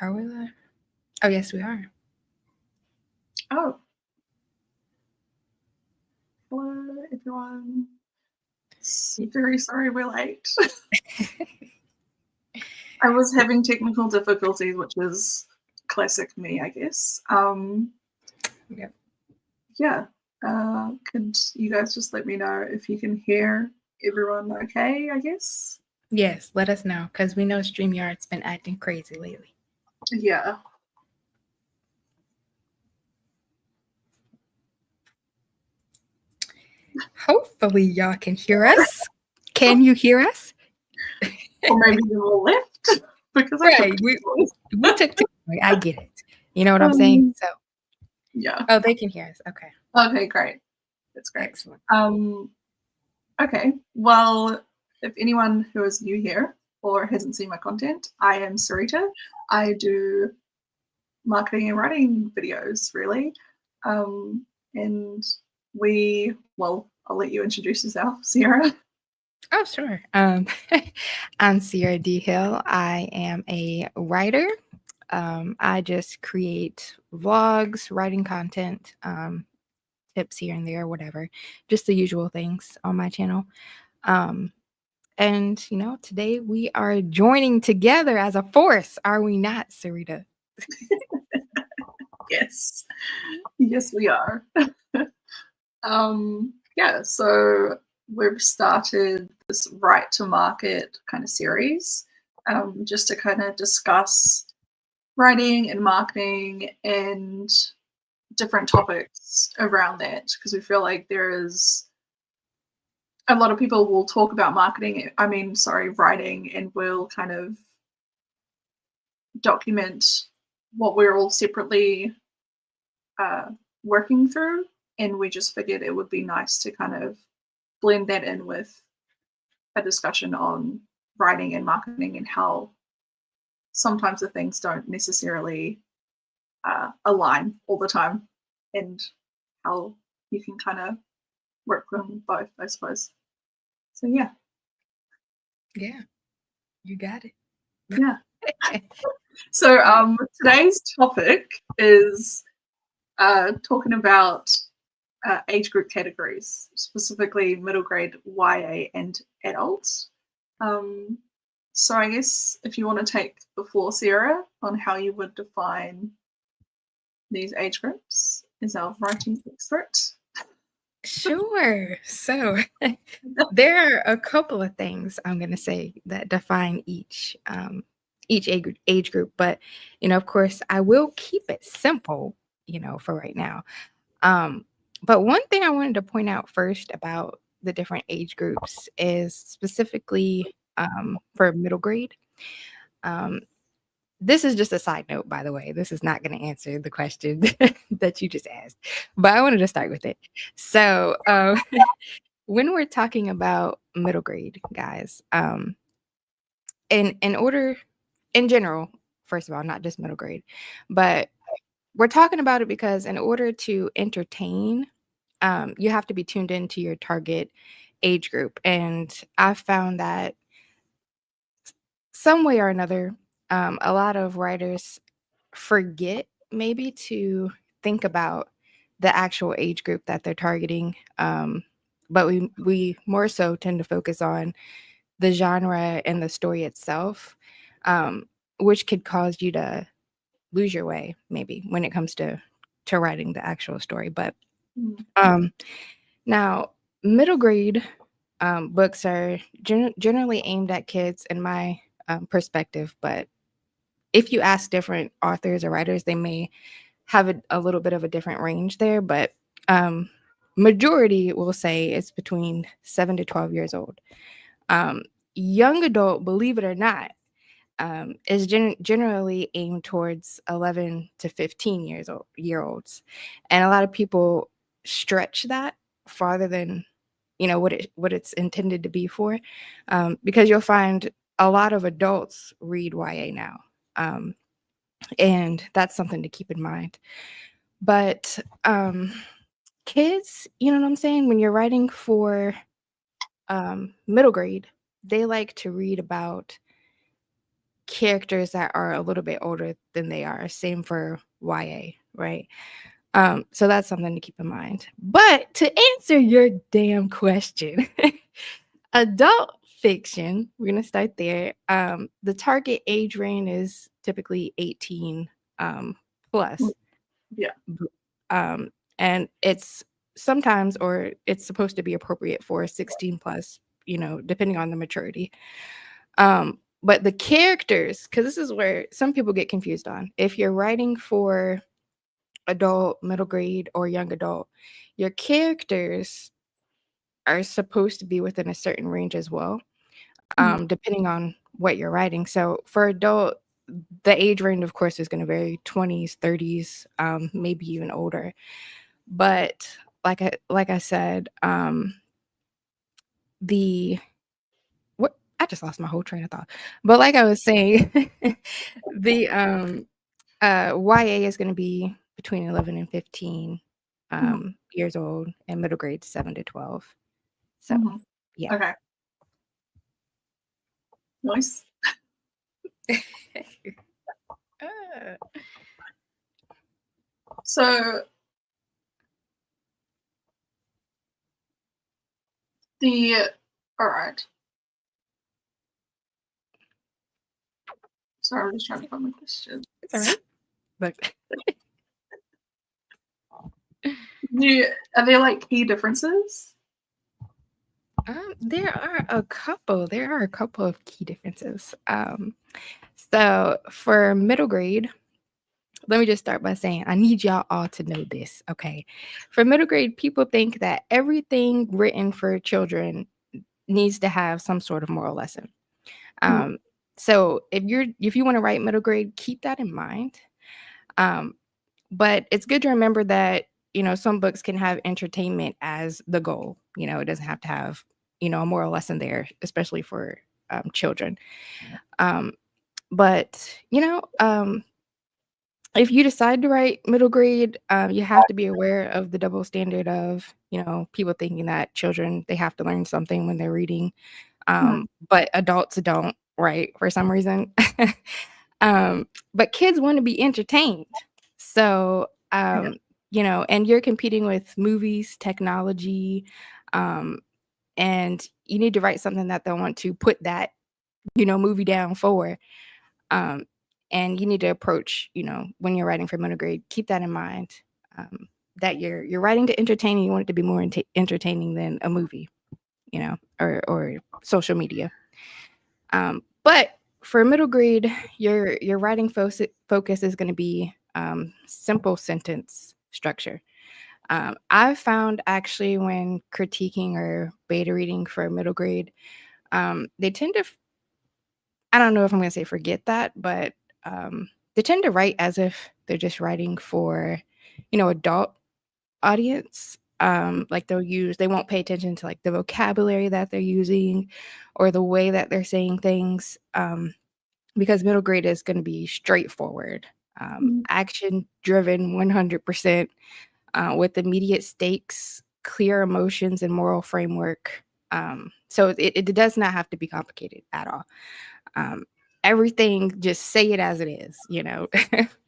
Are we live? Oh, yes, we are. Oh, hello everyone. Very sorry we're late. I was having technical difficulties, which is classic me, I guess. Yep. Yeah. Could you guys just let me know if you can hear everyone okay, I guess? Yes, let us know because we know StreamYard's been acting crazy lately. Yeah. Hopefully, y'all can hear us. Can you hear us? Or maybe you all left because I took Right. two We took two. I get it. You know what I'm saying? um, So, yeah. oh, they can hear us. Okay. Okay, great. That's great. Excellent. Okay. Well, if anyone who is new here or hasn't seen my content, I am Sarita. I do marketing and writing videos, really. And I'll let you introduce yourself, Sierra. Oh, sure. I'm Sierra D. Hill. I am a writer. I just create vlogs, writing content, tips here and there, whatever, just the usual things on my channel. And today we are joining together as a force, are we not, Sarita? Yes. Yes, we are. Yeah, so we've started this Right to Market kind of series just to kind of discuss writing and marketing and different topics around that because we feel like there is a lot of people will talk about writing, and will kind of document what we're all separately uh, working through. And we just figured it would be nice to kind of blend that in with a discussion on writing and marketing and how sometimes the things don't necessarily align all the time, and how you can kind of work them both, I suppose. So yeah. Yeah, you got it. Yeah. So today's topic is talking about age group categories, specifically middle grade, YA, and adults. Um, so I guess if you want to take the floor, Sarah, on how you would define these age groups as our writing expert. Sure. So there are a couple of things I'm going to say that define each age group, but of course, I will keep it simple, for right now. But one thing I wanted to point out first about the different age groups is specifically for middle grade. Um, this is just a side note, by the way. This is not going to answer the question that you just asked, but I wanted to start with it. So, when we're talking about middle grade, guys, in order, in general, first of all, not just middle grade, but we're talking about it because in order to entertain, you have to be tuned into your target age group. And I found that some way or another, a lot of writers forget maybe to think about the actual age group that they're targeting. But we more so tend to focus on the genre and the story itself, which could cause you to lose your way maybe when it comes to writing the actual story. But um, now middle grade books are generally aimed at kids in my perspective, but if you ask different authors or writers, they may have a little bit of a different range there, but majority will say it's between 7 to 12 years old. Young adult, believe it or not, is generally aimed towards 11 to 15 year olds, and a lot of people stretch that farther than what it's intended to be for, because you'll find a lot of adults read YA now, and that's something to keep in mind. But kids, you know what I'm saying? When you're writing for middle grade, they like to read about characters that are a little bit older than they are. Same for YA, right? So that's something to keep in mind. But to answer your damn question, adult fiction, we're gonna start there. The target age range is typically 18 Mm, plus. yeah. B- Um, and it's sometimes, or it's supposed to be appropriate for 16 plus, depending on the maturity. But the characters, because this is where some people get confused on. If you're writing for adult, middle grade, or young adult, your characters are supposed to be within a certain range as well, Mm, depending on what you're writing. So for adult, the age range, of course, is going to vary 20s, 30s, maybe even older. But like I said, the what I just lost my whole train of thought. But like I was saying, the YA is going to be between 11 and 15 mhm, years old, and middle grade 7 to 12. So, mhm. yeah. Okay. Nice. Uh, So the all right. Sorry, I'm just trying to find my questions. it's all right. But Are there like key differences? there are a couple of key differences. So for middle grade, let me just start by saying I need y'all all to know this, okay? For middle grade, people think that everything written for children needs to have some sort of moral lesson. Mm, Um, so if you want to write middle grade, keep that in mind. Um, but it's good to remember that some books can have entertainment as the goal. It doesn't have to have a moral lesson there, especially for children. Um, but if you decide to write middle grade, you have to be aware of the double standard of people thinking that children, they have to learn something when they're reading, mhm, but adults don't, right? For some reason. But kids want to be entertained. So, yeah. and you're competing with movies, technology, um, and you need to write something that they'll want to put that, movie down for. Um, and you need to approach, when you're writing for middle grade, keep that in mind. That you're writing to entertain, and you want it to be more entertaining than a movie, or social media. But for middle grade, your writing focus is going to be simple sentence structure. I've found actually when critiquing or beta reading for middle grade, they tend to, I don't know if I'm going to say forget that, but they tend to write as if they're just writing for, adult audience. Like they won't pay attention to like the vocabulary that they're using or the way that they're saying things. Because middle grade is going to be straightforward, Mhm, action driven 100%, with immediate stakes, clear emotions, and moral framework. So it does not have to be complicated at all. Um, Everything, just say it as it is,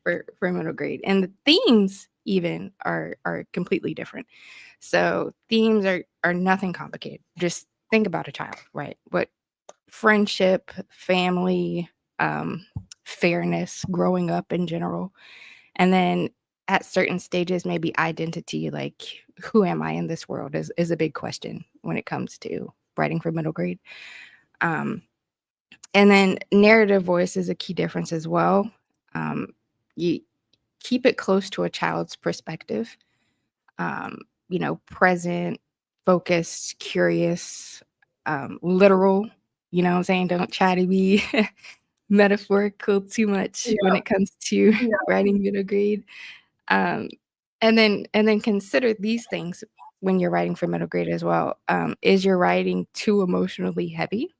for middle grade. And the themes even are completely different. So themes are nothing complicated. Just think about a child, right? What friendship, family, um, fairness, growing up in general. And then at certain stages, maybe identity, like who am I in this world is a big question when it comes to writing for middle grade. Um, and then narrative voice is a key difference as well. You keep it close to a child's perspective, present, focused, curious, literal. You know what I'm saying? Don't try to be metaphorical too much when yeah, it comes to yeah, writing middle grade. Um, and then consider these things when you're writing for middle grade as well. Is your writing too emotionally heavy?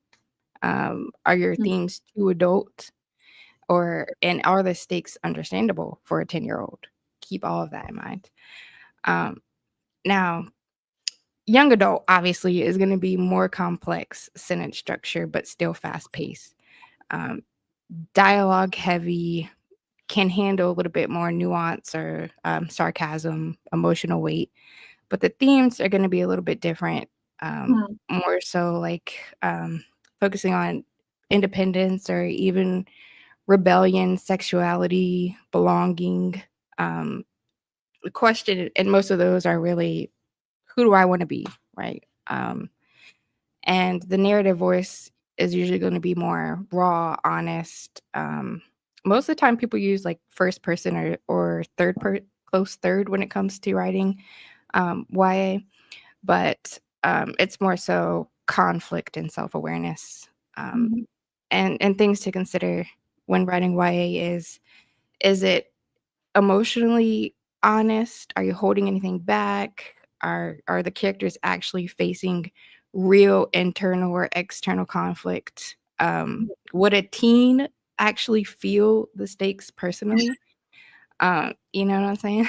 Are your mm, themes too adult? And are the stakes understandable for a 10-year-old? Keep all of that in mind. Um, Now, young adult obviously is going to be more complex sentence structure, but still fast paced. Um, dialogue heavy, can handle a little bit more nuance or sarcasm, emotional weight, but the themes are going to be a little bit different. Mm, More so like focusing on independence or even rebellion, sexuality, belonging. Um, the question, and most of those are really, who do I want to be, right? And the narrative voice is usually going to be more raw, honest. Most of the time, people use like first person or close third when it comes to writing YA, but it's more so conflict and self awareness. Um, mhm, and things to consider when writing YA is it emotionally honest? Are you holding anything back? Are the characters actually facing real internal or external conflict? Would a teen actually feel the stakes personally? You know what I'm saying?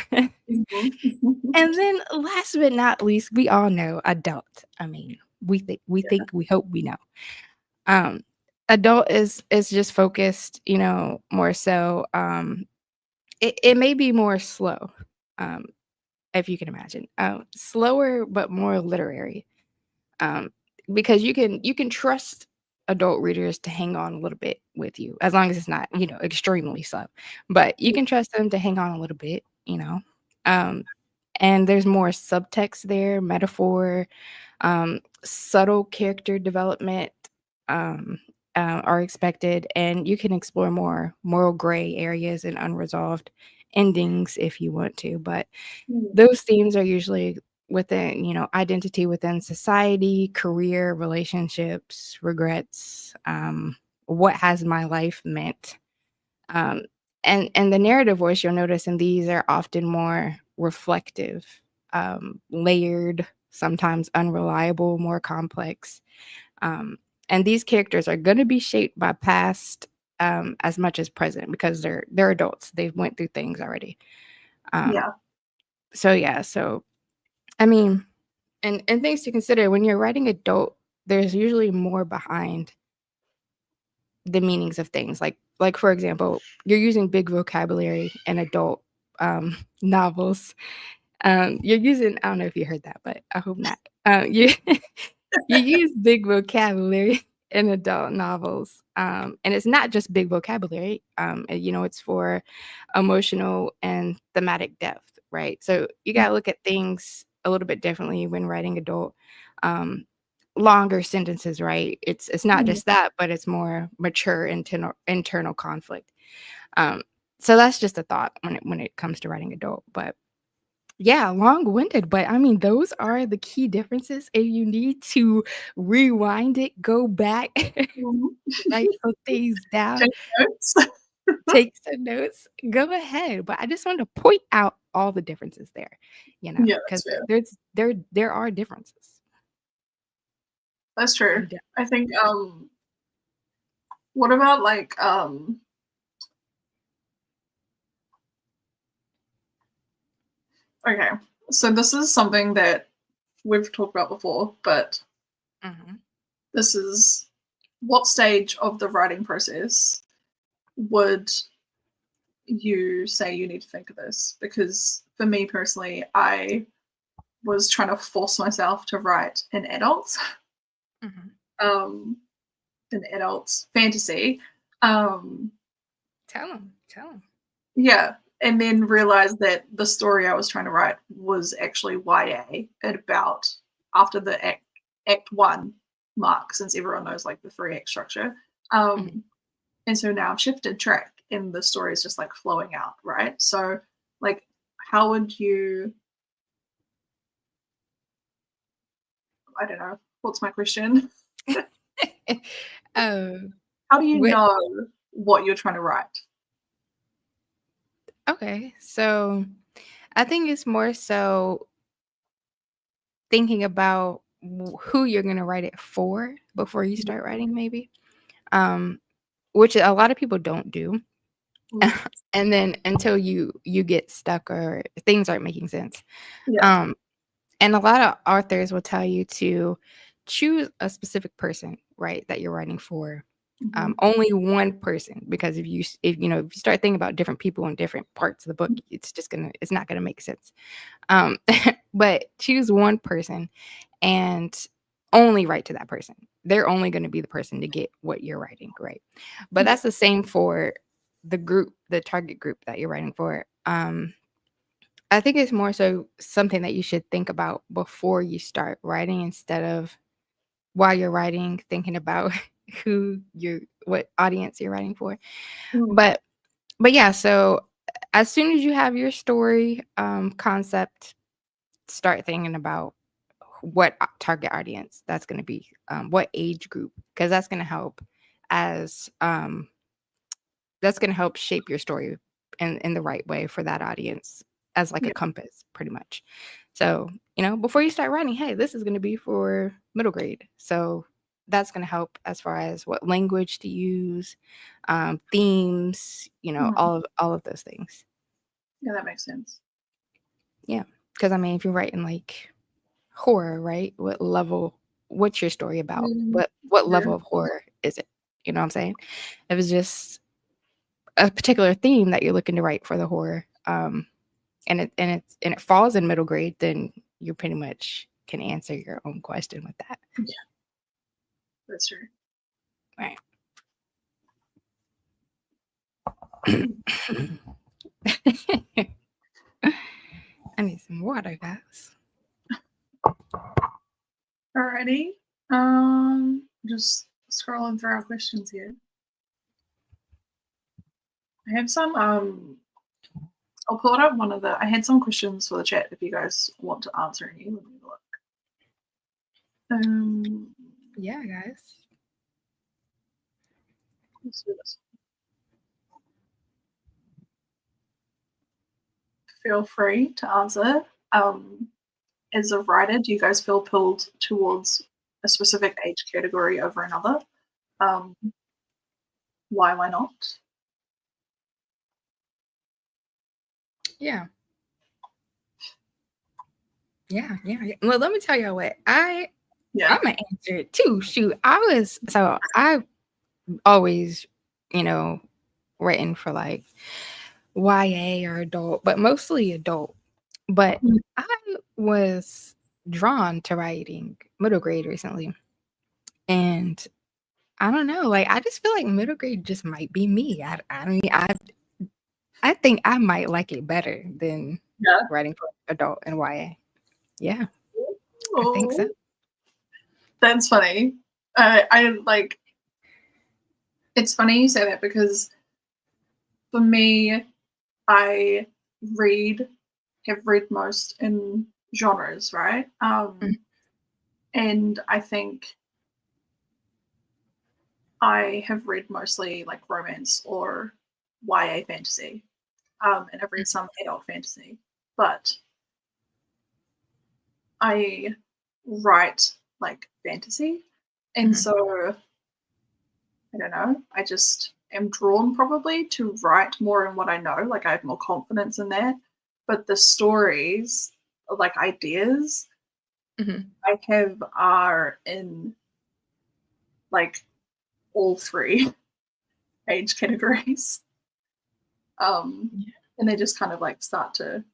mhm, mhm. And then last but not least, we all know adult. I mean, we think we hope we know. Um, adult is just focused, more so. It may be more slow, um, if you can imagine. Slower but more literary, um, because you can trust adult readers to hang on a little bit with you, as long as it's not, extremely slow. But you Yeah. can trust them to hang on a little bit. Um, and there's more subtext there, metaphor, subtle character development um, are expected, and you can explore more moral gray areas and unresolved endings if you want to. But Mm, those themes are usually within, identity within society, career, relationships, regrets, what has my life meant. Um, and the narrative voice you'll notice in these are often more reflective, layered, sometimes unreliable, more complex. Um, and these characters are going to be shaped by past as much as present because they're adults. They've went through things already. Um, yeah. so yeah, so I mean, and things to consider when you're writing adult, there's usually more behind the meanings of things. Like for example, you're using big vocabulary in adult novels. You're using, I don't know if you heard that, but I hope not. You you use big vocabulary in adult novels, and it's not just big vocabulary. It's for emotional and thematic depth, right? So you Mm, gotta look at things a little bit differently when writing adult. Um, Longer sentences, right? It's not mm, just that, but it's more mature internal conflict. Um, so that's just a thought when it comes to writing adult, but yeah, long-winded, but I mean, those are the key differences. If you need to rewind it, go back, mhm. write some things down, Take notes. take some notes, go ahead. But I just want to point out all the differences there, Yeah, because that's fair. there are differences. That's true. You I think, what about, like, okay, so this is something that we've talked about before, but Mhm. this is what stage of the writing process would you say you need to think of this? Because for me personally, I was trying to force myself to write Mhm. um, an adult fantasy. Um, Tell 'em. yeah, and then realized that the story I was trying to write was actually YA at about after the act one mark, since everyone knows like the three act structure. Mhm. Um, and so now I've shifted track and the story is just like flowing out, right? So, like, how would you? I don't know. What's my question? Um, How do you what know what you're trying to write? okay, so I think it's more so thinking about who you're gonna write it for before you start writing, maybe. Um, which a lot of people don't do. Mm, And then until you get stuck or things aren't making sense. yeah. Um, and a lot of authors will tell you to choose a specific person, right, that you're writing for. Only one person, because if you start thinking about different people in different parts of the book, it's not gonna make sense. But choose one person and only write to that person. They're only going to be the person to get what you're writing, right? But Yeah. that's the same for the target group that you're writing for. I think it's more so something that you should think about before you start writing, instead of while you're writing thinking about what audience you're writing for. Mm. But yeah, so as soon as you have your story concept, start thinking about what target audience that's going to be, what age group, because as that's going to help shape your story in the right way for that audience, as like a Yeah. compass, pretty much. So before you start writing, hey, this is going to be for middle grade, so that's going to help as far as what language to use, themes, Mhm. all of those things. Yeah, that makes sense. Yeah, because I mean, if you're writing like horror, right? What's your story about? Mm. What Yeah. level of horror is it? You know what I'm saying? If it's just a particular theme that you're looking to write for the horror, and it falls in middle grade, then you pretty much can answer your own question with that. Yeah, that's true. Right. I need some water, guys. Alrighty. Just scrolling through our questions here. I have some. I'll pull it up I had some questions for the chat if you guys want to answer any. Let me look. Yeah, guys. Let's do this. Feel free to answer. As a writer, do you guys feel pulled towards a specific age category over another? Um, why not? Yeah. Yeah, yeah, yeah. Well, let me tell you what. I'm Yeah. gonna answer it too. Shoot, I've always, written for like YA or adult, but mostly adult. But Mm. I was drawn to writing middle grade recently. And I don't know, like I just feel like middle grade just might be me. I mean, I think I might like it better than Yeah. writing for adult and YA. Yeah, I think so. Oh, that's funny. I like. It's funny you say that because for me, I read have read most in genres, right? Mm, And I think I have read mostly like romance or YA fantasy, and I've read some adult fantasy, but I write like fantasy, and mhm, so I don't know. I just am drawn probably to write more in what I know. Like I have more confidence in that. But the stories, like ideas mhm. I have are in like all three age categories. Um, Yeah. and they just kind of like start to,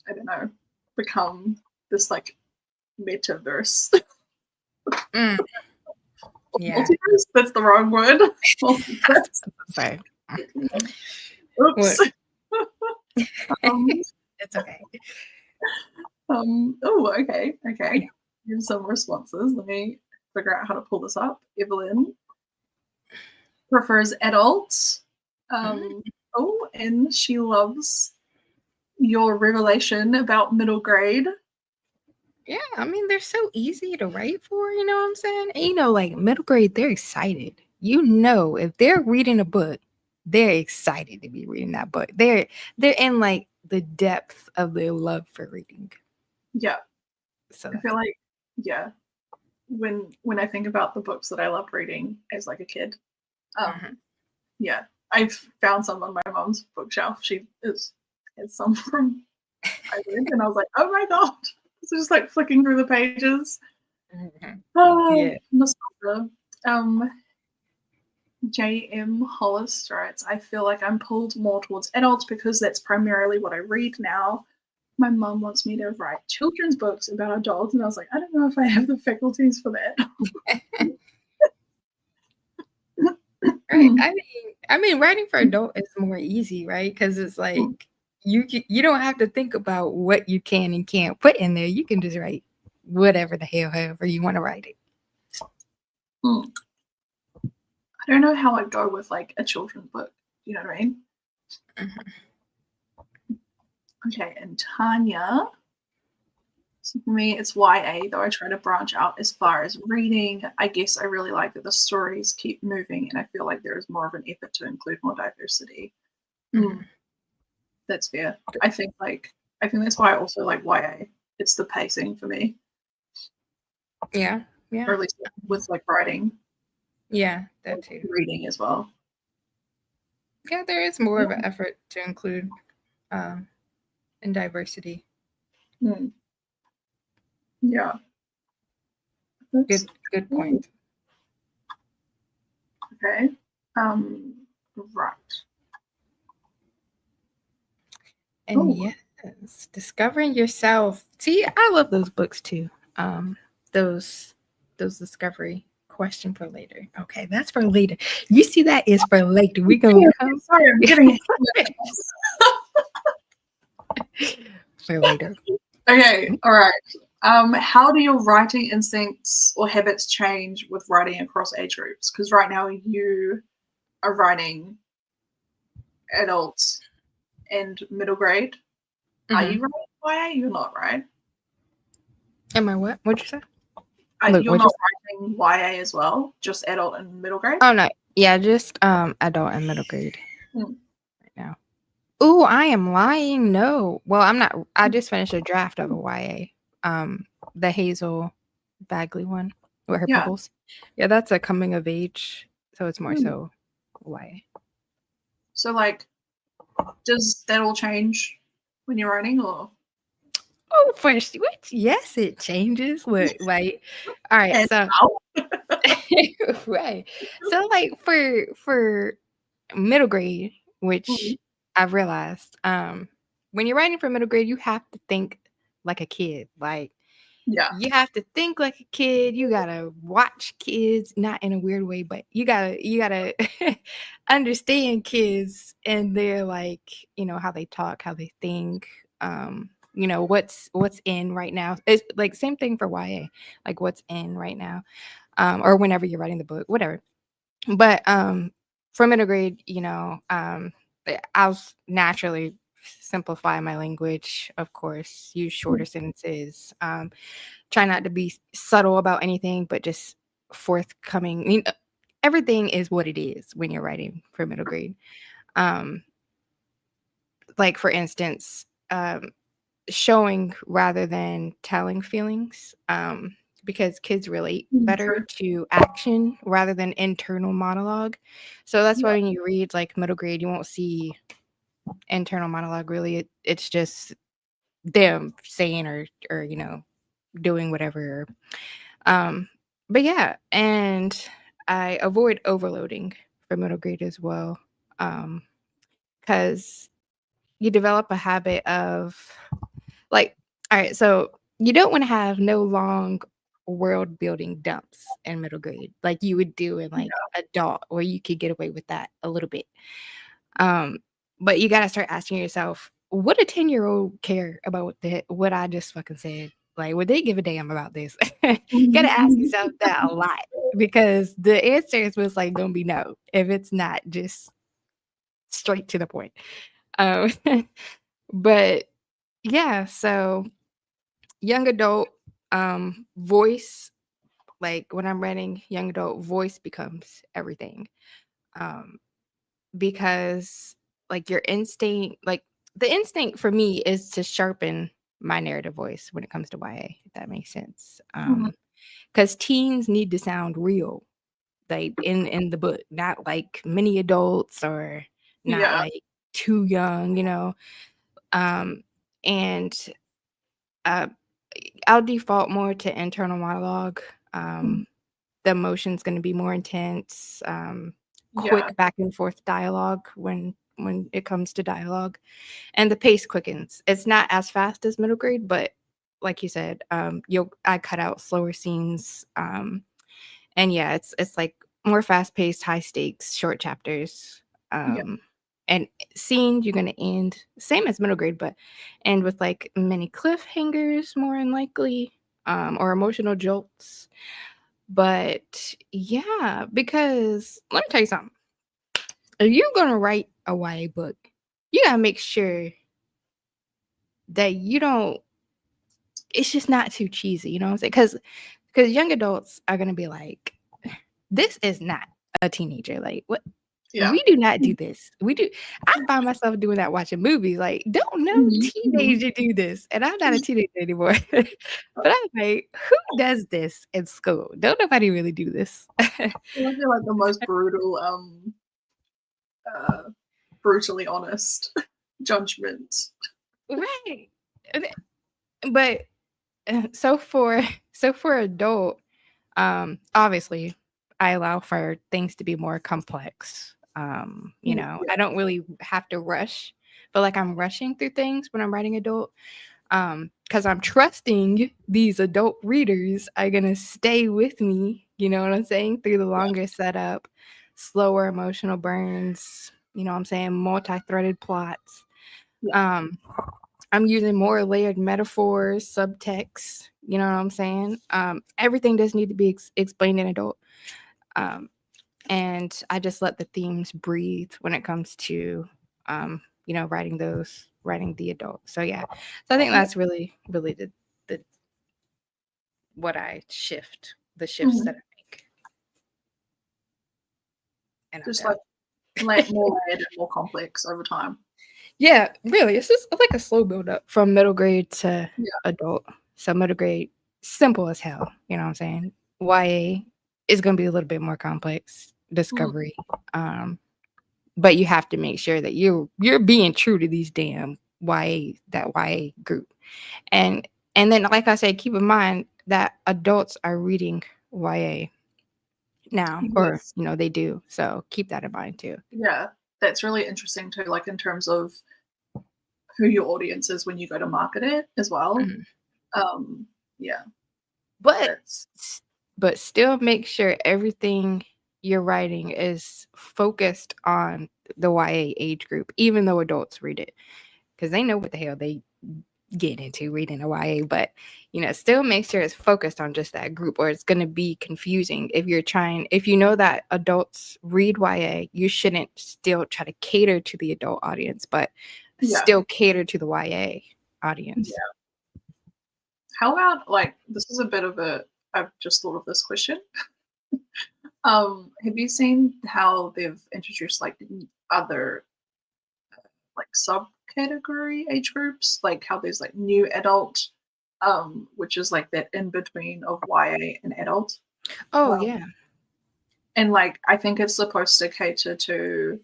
I don't know, become this like metaverse. Mm, yeah. Multiverse? That's the wrong word. Multiverse. Sorry. Oops. What? Um, It's okay. oh, okay, okay. Yeah. Here's some responses. Let me figure out how to pull this up. Evelyn prefers adults. Mm. Oh, and she loves your revelation about middle grade. Yeah, I mean, they're so easy to write for, you know what I'm saying? And, like middle grade, they're excited. If they're reading a book, they're excited to be reading that book. They're in like the depth of their love for reading. Yeah, So I feel that's like yeah. When I think about the books that I loved reading as like a kid, Mhm. yeah, I've found some on my mom's bookshelf. She has some from I read, and I was like, oh my god, it's just like flicking through the pages. Mhm. Oh, Yeah. nostalgia. Um, J.M. Hollis writes, I feel like I'm pulled more towards adults because that's primarily what I read now. My mum wants me to write children's books about adults, and I was like, I don't know if I have the faculties for that. Right. I mean, writing for adult is more easy, right? Because it's like you don't have to think about what you can and can't put in there. You can just write whatever the hell, however you want to write it. Mm. I don't know how I'd go with like a children's book. You know what I mean? Mhm. Okay, and Tanya. So for me, it's YA, though I try to branch out as far as reading. I guess I really like that the stories keep moving, and I feel like there is more of an effort to include more diversity. Mm, Mhm. that's fair. I think that's why I also like YA. It's the pacing for me, Yeah, or yeah, at least with like writing, yeah, that like too. reading as well. Yeah, there is more Yeah. of an effort to include um, in diversity. Mm, yeah. That's Good cool. point. Okay. Right. And Oh, yes, discovering yourself. See, I love those books too. Um, those those discovery question for later. Okay, that's for later. You see, that is for later. We gonna come sorry, I'm getting for later. okay. All right. How do your writing instincts or habits change with writing across age groups? Because right now you are writing adults and middle grade. Are Mm-hmm. you writing YA? You're not, right? Am I what? What'd you say? Look, You're what'd you not say? writing YA as well, just adult and middle grade? Oh no, yeah, just adult and middle grade Hmm. right now. Ooh, I am lying. No, well, I'm not. I just finished a draft of a YA, the Hazel Bagley one with her Yeah. pebbles. Yeah, that's a coming of age, so it's more Hmm. so YA. So, like, does that all change when you're writing, or Oh, first, what? Yes, it changes. What? Like, all right, and so how? right, so like for middle grade, Mhm. which I've realized, when you're writing for middle grade, you have to think like a kid. Like Yeah. you have to think like a kid. You gotta watch kids, not in a weird way, but you gotta understand kids and their like, how they talk, how they think, what's in right now. It's like same thing for YA, like what's in right now, or whenever you're writing the book, whatever. But for middle grade, I'll naturally simplify my language, of course, use shorter sentences, try not to be subtle about anything, but just forthcoming. Everything is what it is when you're writing for middle grade. Um, like for instance, showing rather than telling feelings, because kids relate better True. to action rather than internal monologue. So that's Yeah. why when you read like middle grade, you won't see internal monologue really. It's just them saying or doing whatever. Um, but yeah, and I avoid overloading for middle grade as well. Because you develop a habit of like, all right, so you don't want to have no long world building dumps in middle grade like you would do in like adult, where you could get away with that a little bit. Um, but you gotta start asking yourself, would a 10-year-old care about what I just fucking said? Like, would they give a damn about this? Gotta ask Mhm. yourself that a lot because the answer is most like gonna be no if it's not just straight to the point. Um, but yeah, so young adult voice, like when I'm writing young adult, voice becomes everything. Um, because like your instinct, like the instinct for me is to sharpen my narrative voice when it comes to YA, if that makes sense. Mhm. Because teens need to sound real, like in the book, not like many adults or not Yeah. like too young, um and uh I'll default more to internal monologue. Mhm. The emotion's going to be more intense. Yeah. quick back and forth dialogue when it comes to dialogue, and the pace quickens. It's not as fast as middle grade, but like you said, I cut out slower scenes, and yeah, it's like more fast paced, high stakes, short chapters, Yeah. and scene you're gonna end same as middle grade, but end with like many cliffhangers more than likely, or emotional jolts. But yeah, because let me tell you something. If you're gonna write a YA book, you gotta make sure that you don't. It's just not too cheesy, you know what I'm saying? Because young adults are gonna be like, "This is not a teenager. Like, what? Yeah. We do not do this. We do." I find myself doing that watching movies. Like, don't no Mhm, mhm. teenager do this, and I'm not a teenager anymore. But I'm like, who does this in school? Don't nobody really do this. I feel like the most brutal, uh, brutally honest judgment. Right. But so for adult, obviously, I allow for things to be more complex. Yeah. I don't really have to rush, but like I'm rushing through things when I'm writing adult, because I'm trusting these adult readers are gonna stay with me. You know what I'm saying? Through the Yeah. longer setup, slower emotional burns. You know what I'm saying? Multi-threaded plots. Yeah. Um, I'm using more layered metaphors, subtext. You know what I'm saying? Everything does need to be explained in adult. Um, and I just let the themes breathe when it comes to, writing the adult. So yeah, so I think Yeah. that's really, really the what the shifts Mhm. that I make, and I'm Just done. like more layered and more complex over time. Yeah, really, it's just like a slow build up from middle grade to Yeah. adult. So middle grade, simple as hell. You know what I'm saying? YA is going to be a little bit more complex. Mm. Discovery, but you have to make sure that you're being true to these damn YA group, and then like I said, keep in mind that adults are reading YA now, or Yes. they do. So keep that in mind too. Yeah. That's really interesting too, like in terms of who your audience is when you go to market it as well. Mhm. Yeah, But that's still make sure everything you're writing is focused on the YA age group, even though adults read it, because they know what the hell they get into reading a YA. But still make sure it's focused on just that group, or it's going to be confusing if you know that adults read YA. You shouldn't still try to cater to the adult audience, but yeah. still cater to the YA audience. Yeah. How about like this is a bit of a I've just thought of this question. Have you seen how they've introduced like other like subcategory age groups? Like how there's like new adult, which is like that in between of YA and adult. Oh Um, yeah. and like I think it's supposed to cater to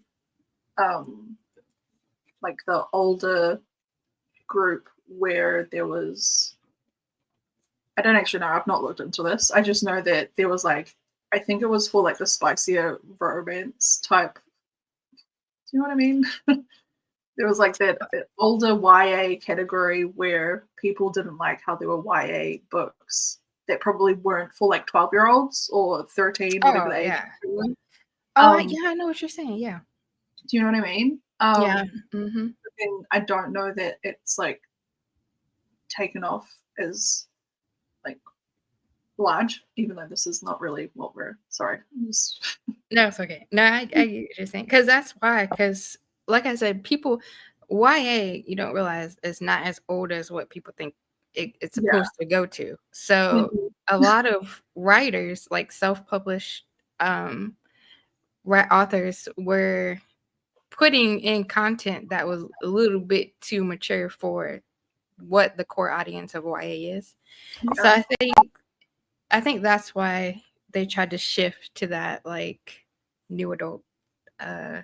um like the older group where there was I don't actually know, I've not looked into this. I just know that there was like I think it was for like the spicier romance type. Do you know what I mean? There was like that older YA category where people didn't like how there were YA books that probably weren't for like 12-year-olds or 13, whatever Oh the age yeah. was. Oh Um, yeah, I know what you're saying. Yeah. do you know what I mean? Yeah. Hmm. And I don't know that it's like taken off as like large, even though this is not really what we're sorry. Just, No, it's okay. No, I get what you're saying. Because that's why. Because like I said, people YA, you don't realize is not as old as what people think it's yeah. supposed to go to. So Mhm. a lot of writers, like self-published um authors, were putting in content that was a little bit too mature for what the core audience of YA is. So Yeah. I think that's why they tried to shift to that like new adult uh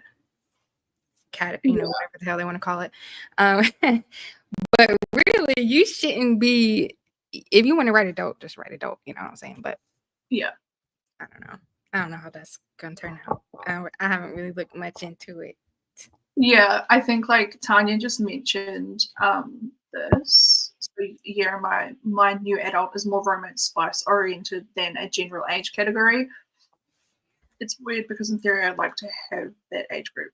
Yeah. whatever the hell they want to call it. Um but really you shouldn't be, if you want to write adult, just write adult, you know what I'm saying? But Yeah. I don't know. I don't know how that's gonna turn out. I haven't really looked much into it. Yeah, I think like Tanya just mentioned this. So yeah, my new adult is more romance spice oriented than a general age category. It's weird because in theory I'd like to have that age group.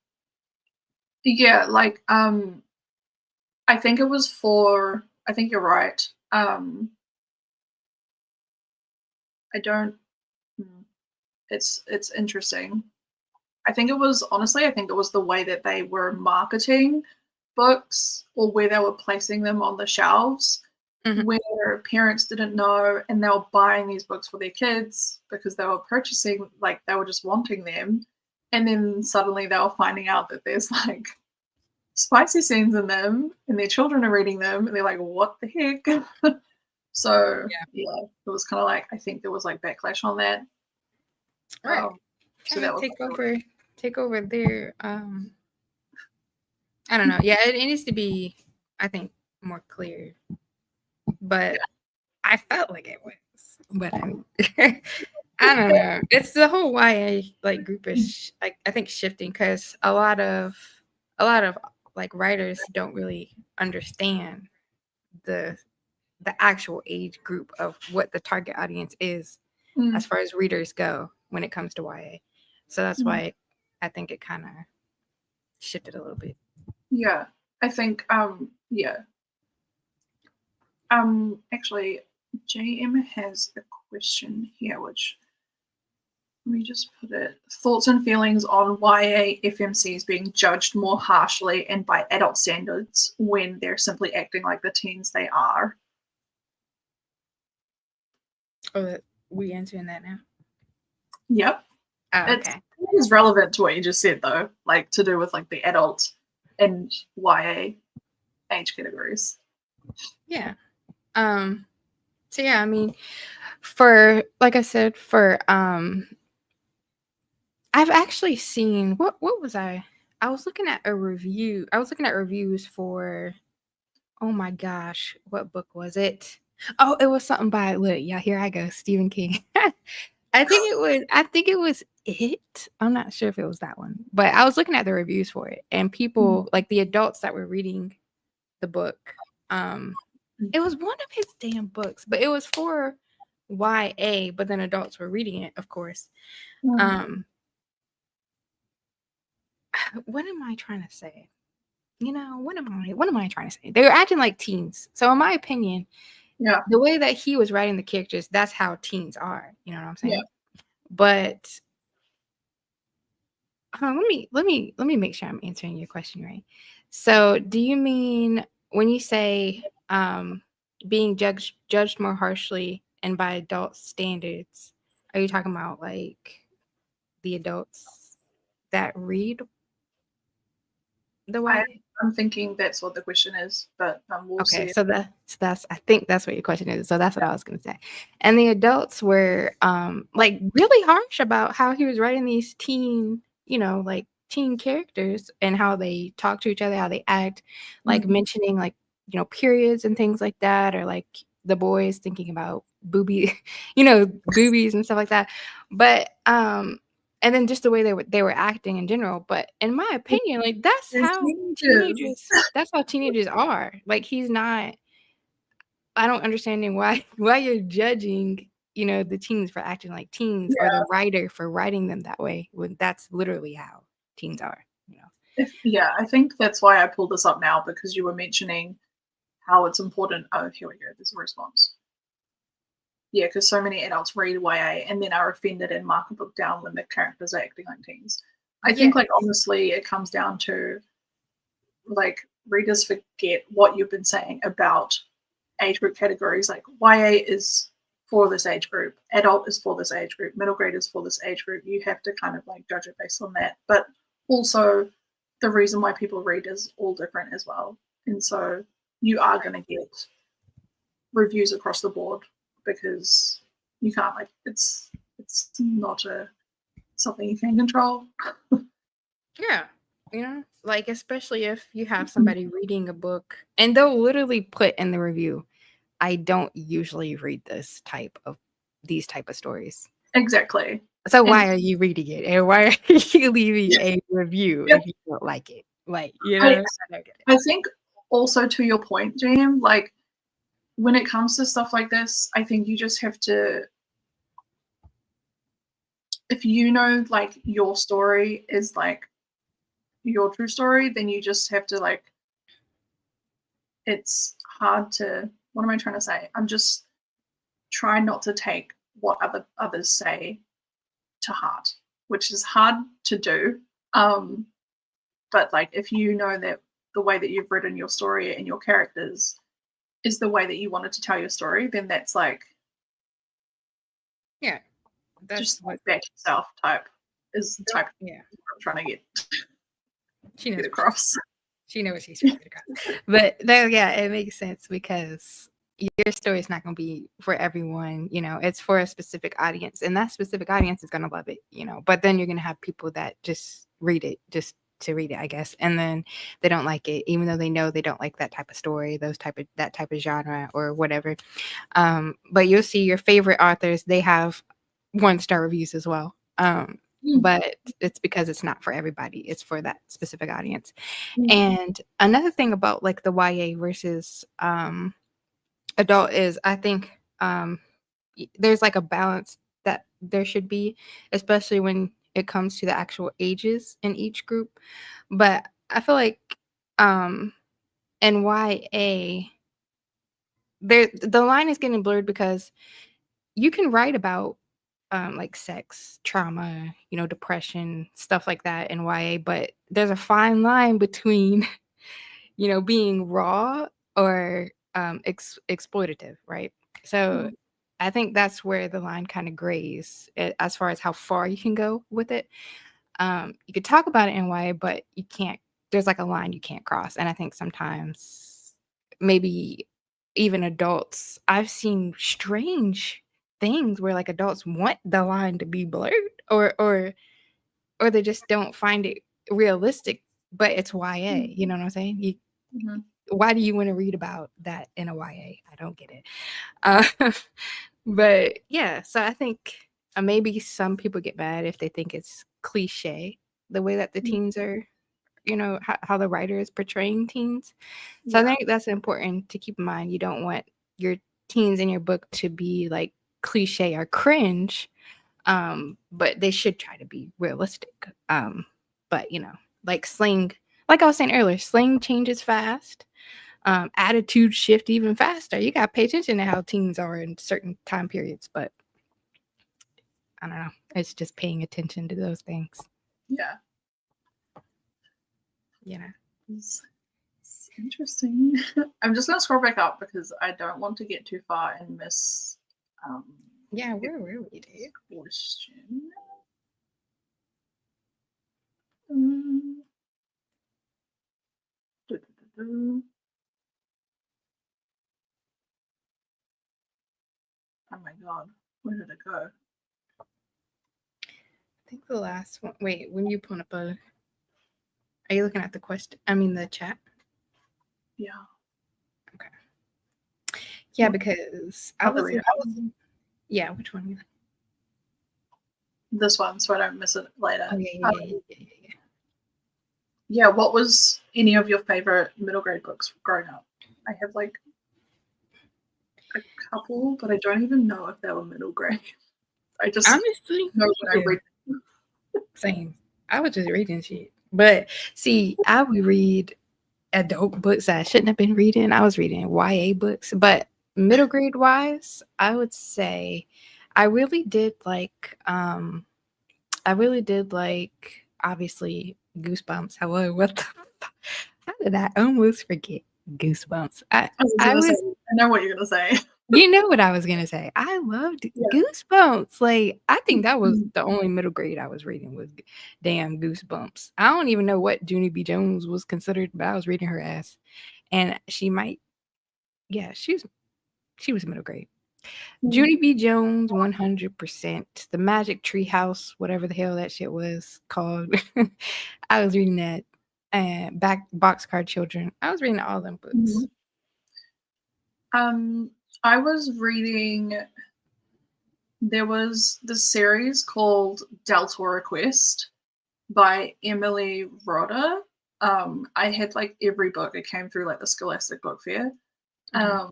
Yeah, like I think it was for I think you're right. I don't hmm, it's interesting. I think it was honestly, I think it was the way that they were marketing books or where they were placing them on the shelves, Mhm. where parents didn't know and they were buying these books for their kids because they were purchasing, like they were just wanting them. And then suddenly they were finding out that there's like spicy scenes in them and their children are reading them and they're like, what the heck? So Yeah. yeah, it was kind of like, I think there was like backlash on that. Right. So Kind that of was take over their I don't know. Yeah, it needs to be, I think, more clear. But I felt like it was. But I don't know. It's the whole YA like group is like I think shifting because a lot of like writers don't really understand the the actual age group of what the target audience is mm, as far as readers go when it comes to YA. So that's mm. why I think it kind of shifted a little bit. Yeah, I think yeah. Actually, JM has a question here, which let me just put it. Thoughts and feelings on YA FMCs being judged more harshly and by adult standards when they're simply acting like the teens they are. Oh, we answering that now? Yep, Oh, it's okay. it is relevant to what you just said though, like to do with like the adult and YA age categories. Yeah. Um. So yeah, I mean, for like I said, for I've actually seen what was I? I was looking at a review. I was looking at reviews for oh my gosh, what book was it? Oh, it was something by look, yeah, here I go, Stephen King. I think it was it. I'm not sure if it was that one. But I was looking at the reviews for it and Mm, people like the adults that were reading the book. Um mm, it was one of his damn books, but it was for YA, but then adults were reading it, of course. mm. Um what am I trying to say? What am I trying to say? They were acting like teens. So in my opinion, Yeah, the way that he was writing the characters, that's how teens are. You know what I'm yeah. saying? But let me make sure I'm answering your question right. So do you mean when you say being judged more harshly and by adult standards, are you talking about like the adults that read the I YA? I'm thinking that's what the question is, but we'll Okay, see. so that's I think that's what your question is. So that's what Yeah. I was gonna say. And the adults were like really harsh about how he was writing these like teen characters and how they talk to each other, how they act, like Mm, mentioning like, periods and things like that, or like the boys thinking about boobies and stuff like that. But and then just the way they were acting in general. But in my opinion, like they're teenagers. that's how teenagers are. Like he's not I don't understanding why you're judging, the teens for acting like teens or Yeah, the writer for writing them that way when that's literally how teens are. yeah, I think that's why I pulled this up now because you were mentioning how it's important. Oh, here we go. There's a response. Yeah, because so many adults read YA and then are offended and mark a book down when the characters are acting like teens. I think, Yeah. like, honestly, it comes down to like readers forget what you've been saying about age group categories. Like, YA is for this age group, adult is for this age group, middle grade is for this age group. You have to kind of like judge it based on that. But also, the reason why people read is all different as well. And so you are going to get reviews across the board because you can't like it's not a something you can control. Yeah. Like especially if you have somebody reading a book and they'll literally put in the review, I don't usually read these type of stories. Exactly. So And why are you reading it? And why are you leaving a review yeah, if you don't like it? Like, you I know, I don't get it. I think also to your point, Jam, like when it comes to stuff like this, I think you just have to, if you know like your story is like your true story, then you just have to like, it's hard to, what am I trying to say? I'm just trying not to take what others say to heart, which is hard to do. Um, but like if you know that the way that you've written your story and your characters is the way that you wanted to tell your story, then that's like Yeah, that's just like what. back yourself type is type of Yeah, what I'm trying to she get knows what she's. across. She knows what she's trying to get across. But no, yeah, it makes sense because your story is not going to be for everyone. You know, it's for a specific audience, and that specific audience is going to love it. You know, but then you're going to have people that just read it just to read it, I guess, and then they don't like it, even though they know they don't like that type of story, that type of genre or whatever. But you'll see your favorite authors, they have 1-star reviews as well. Mm, But it's because it's not for everybody. It's for that specific audience. mm, And another thing about like the YA versus adult is I think there's like a balance that there should be, especially when it comes to the actual ages in each group. But I feel like um in YA the line is getting blurred because you can write about like sex, trauma, you know, depression, stuff like that in YA, but there's a fine line between, you know, being raw or exploitative, right? So mm, I think that's where the line kind of grays as far as how far you can go with it. You could talk about it in YA, but you can't. There's like a line you can't cross, and I think sometimes maybe even adults. I've seen strange things where like adults want the line to be blurred, or they just don't find it realistic. But it's YA. mm, You know what I'm saying? mhm. Why do you want to read about that in a YA? I don't get it. Uh, but yeah, so I think maybe some people get mad if they think it's cliche the way that the Mm, teens are, you know, how the writer is portraying teens. So I yeah. think that's important to keep in mind. You don't want your teens in your book to be like cliche or cringe, but they should try to be realistic. But you know, like slang, like I was saying earlier, slang changes fast. Attitudes shift even faster. You got to pay attention to how teens are in certain time periods. But I don't know. It's just paying attention to those things. Yeah. You know. It's interesting. I'm just gonna scroll back up because I don't want to get too far and miss um Yeah. the Where were we, dude? question. Mm, do, do, do, do. Oh my god, where did it go? I think the last one. Wait, when you put up a, are you looking at the question? I mean the chat. Yeah. Okay. Yeah, because I Other was. reaction. Yeah. Which one? This one, so I don't miss it Oh later. yeah, yeah, yeah, Um, yeah, yeah, yeah. yeah, what was any of your favorite middle grade books growing up? I have like a couple, but I don't even know if they were middle grade. I just Honestly, know when I yeah, read. same. I was just reading shit. But see, I would read adult books that I shouldn't have been reading. I was reading YA books, but middle grade wise, I would say I really did like I really did like obviously Goosebumps. Hello, what the fuck? How did I almost forget Goosebumps? I was I gonna say, was I know what you're gonna say. you know what I was gonna say. I loved Yeah. Goosebumps. Like I think that was Mhm. the only middle grade I was reading was damn Goosebumps. I don't even know what Junie B. Jones was considered, but I was reading her ass. And she might, yeah, she was middle grade. Mhm. Junie B. Jones, 100%. The Magic Tree House, whatever the hell that shit was called. I was reading that. And back Boxcar Children. I was reading all them books. Mhm. I was reading there was this series called Deltora Quest by Emily Rodda. I had like every book. It came through like the Scholastic Book Fair. Um,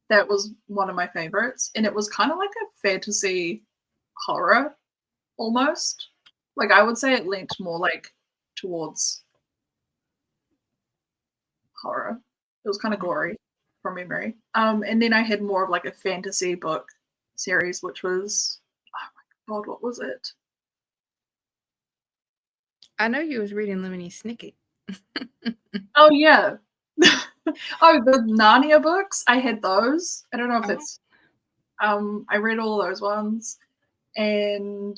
that was one of my favorites, and it was kind of like a fantasy horror almost. Like I would say it leant more like towards horror. It was kind of gory from memory. And then I had more of like a fantasy book series, which was, oh my god, what was it? I know you was reading Lemony Snicket. Oh yeah. Oh, the Narnia books. I had those. I don't know if it's I read all those ones. And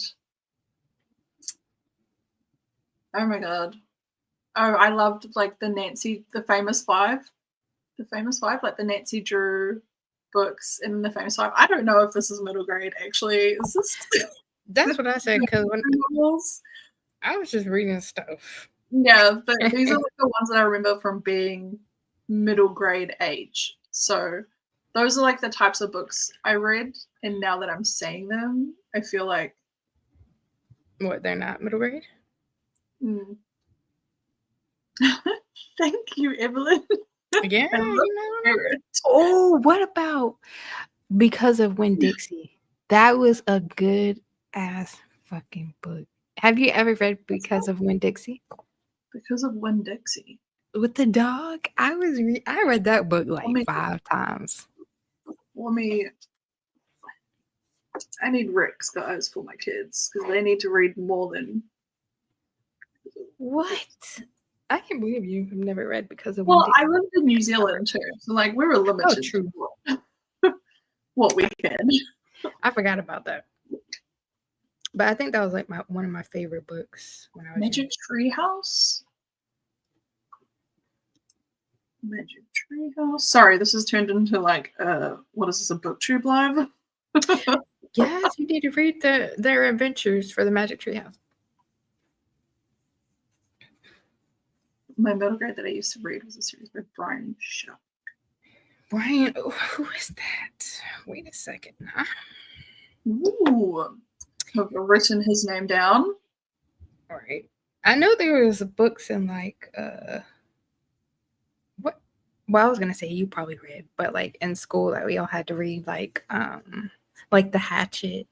oh my god. Oh, I loved like the famous five. The famous five, like the Nancy Drew books in the famous five. I don't know if this is middle grade actually. Is this That's what I said because I was just reading stuff. Yeah, but these are like the ones that I remember from being middle grade age. So those are like the types of books I read, and now that I'm saying them, I feel like What, they're not middle grade? Thank you, Evelyn. Yeah, you know. Oh, what about Because of Winn-Dixie? That was a good ass fucking book. Have you ever read Because of Winn-Dixie? Because of Winn-Dixie. With the dog? I read that book like 5 times. I need Rick's, guys, for my kids because they need to read more than. What? I can't believe you have never read Because of Well, Winn-Dixie. I lived in New Zealand too, so like we were limited true. to what we can. I forgot about that. But I think that was like one of my favorite books when I was Magic Treehouse. Magic Treehouse. Sorry, this has turned into like what is this, a BookTube live? Yes, you need to read their adventures for the Magic Treehouse. My middle grade that I used to read was a series by Brian Shuck. Brian, who is that? Wait a second. Ooh, I've written his name down. All right. I know there was books in like what? Well, I was gonna say you probably read, but like in school that we all had to read like The Hatchet.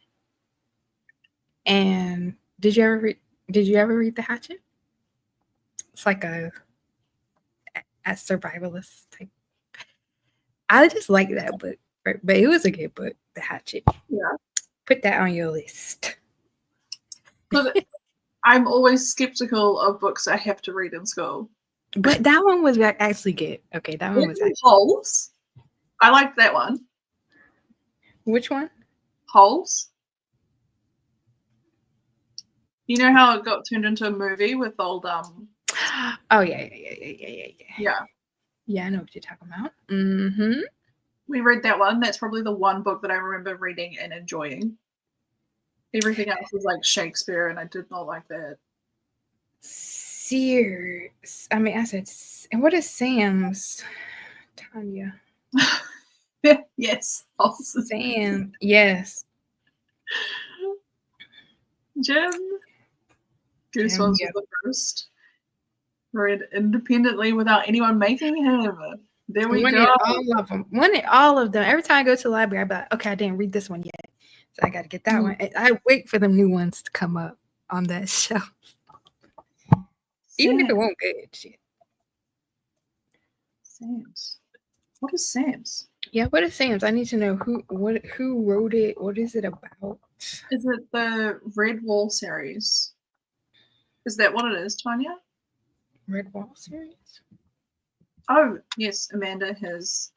And did you ever read The Hatchet? It's like a survivalist type. I just like that book, but it was a good book, The Hatchet. Yeah. Put that on your list. But I'm always skeptical of books I have to read in school. But that one was actually good. Okay, that one was actually Holes. I liked that one. Which one? Holes. You know how it got turned into a movie with old Oh yeah. Yeah, I know what you're talking about. Mm-hmm. We read that one. That's probably the one book that I remember reading and enjoying. Everything else was like Shakespeare, and I did not like that. Sears. I mean, I said, and what is Sam's? Tanya. Yes. Sam. Yes. Jim. Goosebumps was the first. Read independently without anyone making him. There we go. All of them. Wanted all of them. Every time I go to the library, I'm like, okay, I didn't read this one yet. So I got to get that one. I wait for the new ones to come up on that shelf. Even if it won't good shit. Sam's. What is Sam's? Yeah, what is Sam's? I need to know who wrote it. What is it about? Is it the Red Wall series? Is that what it is, Tanya? Red Wall series? Oh, yes, Amanda has.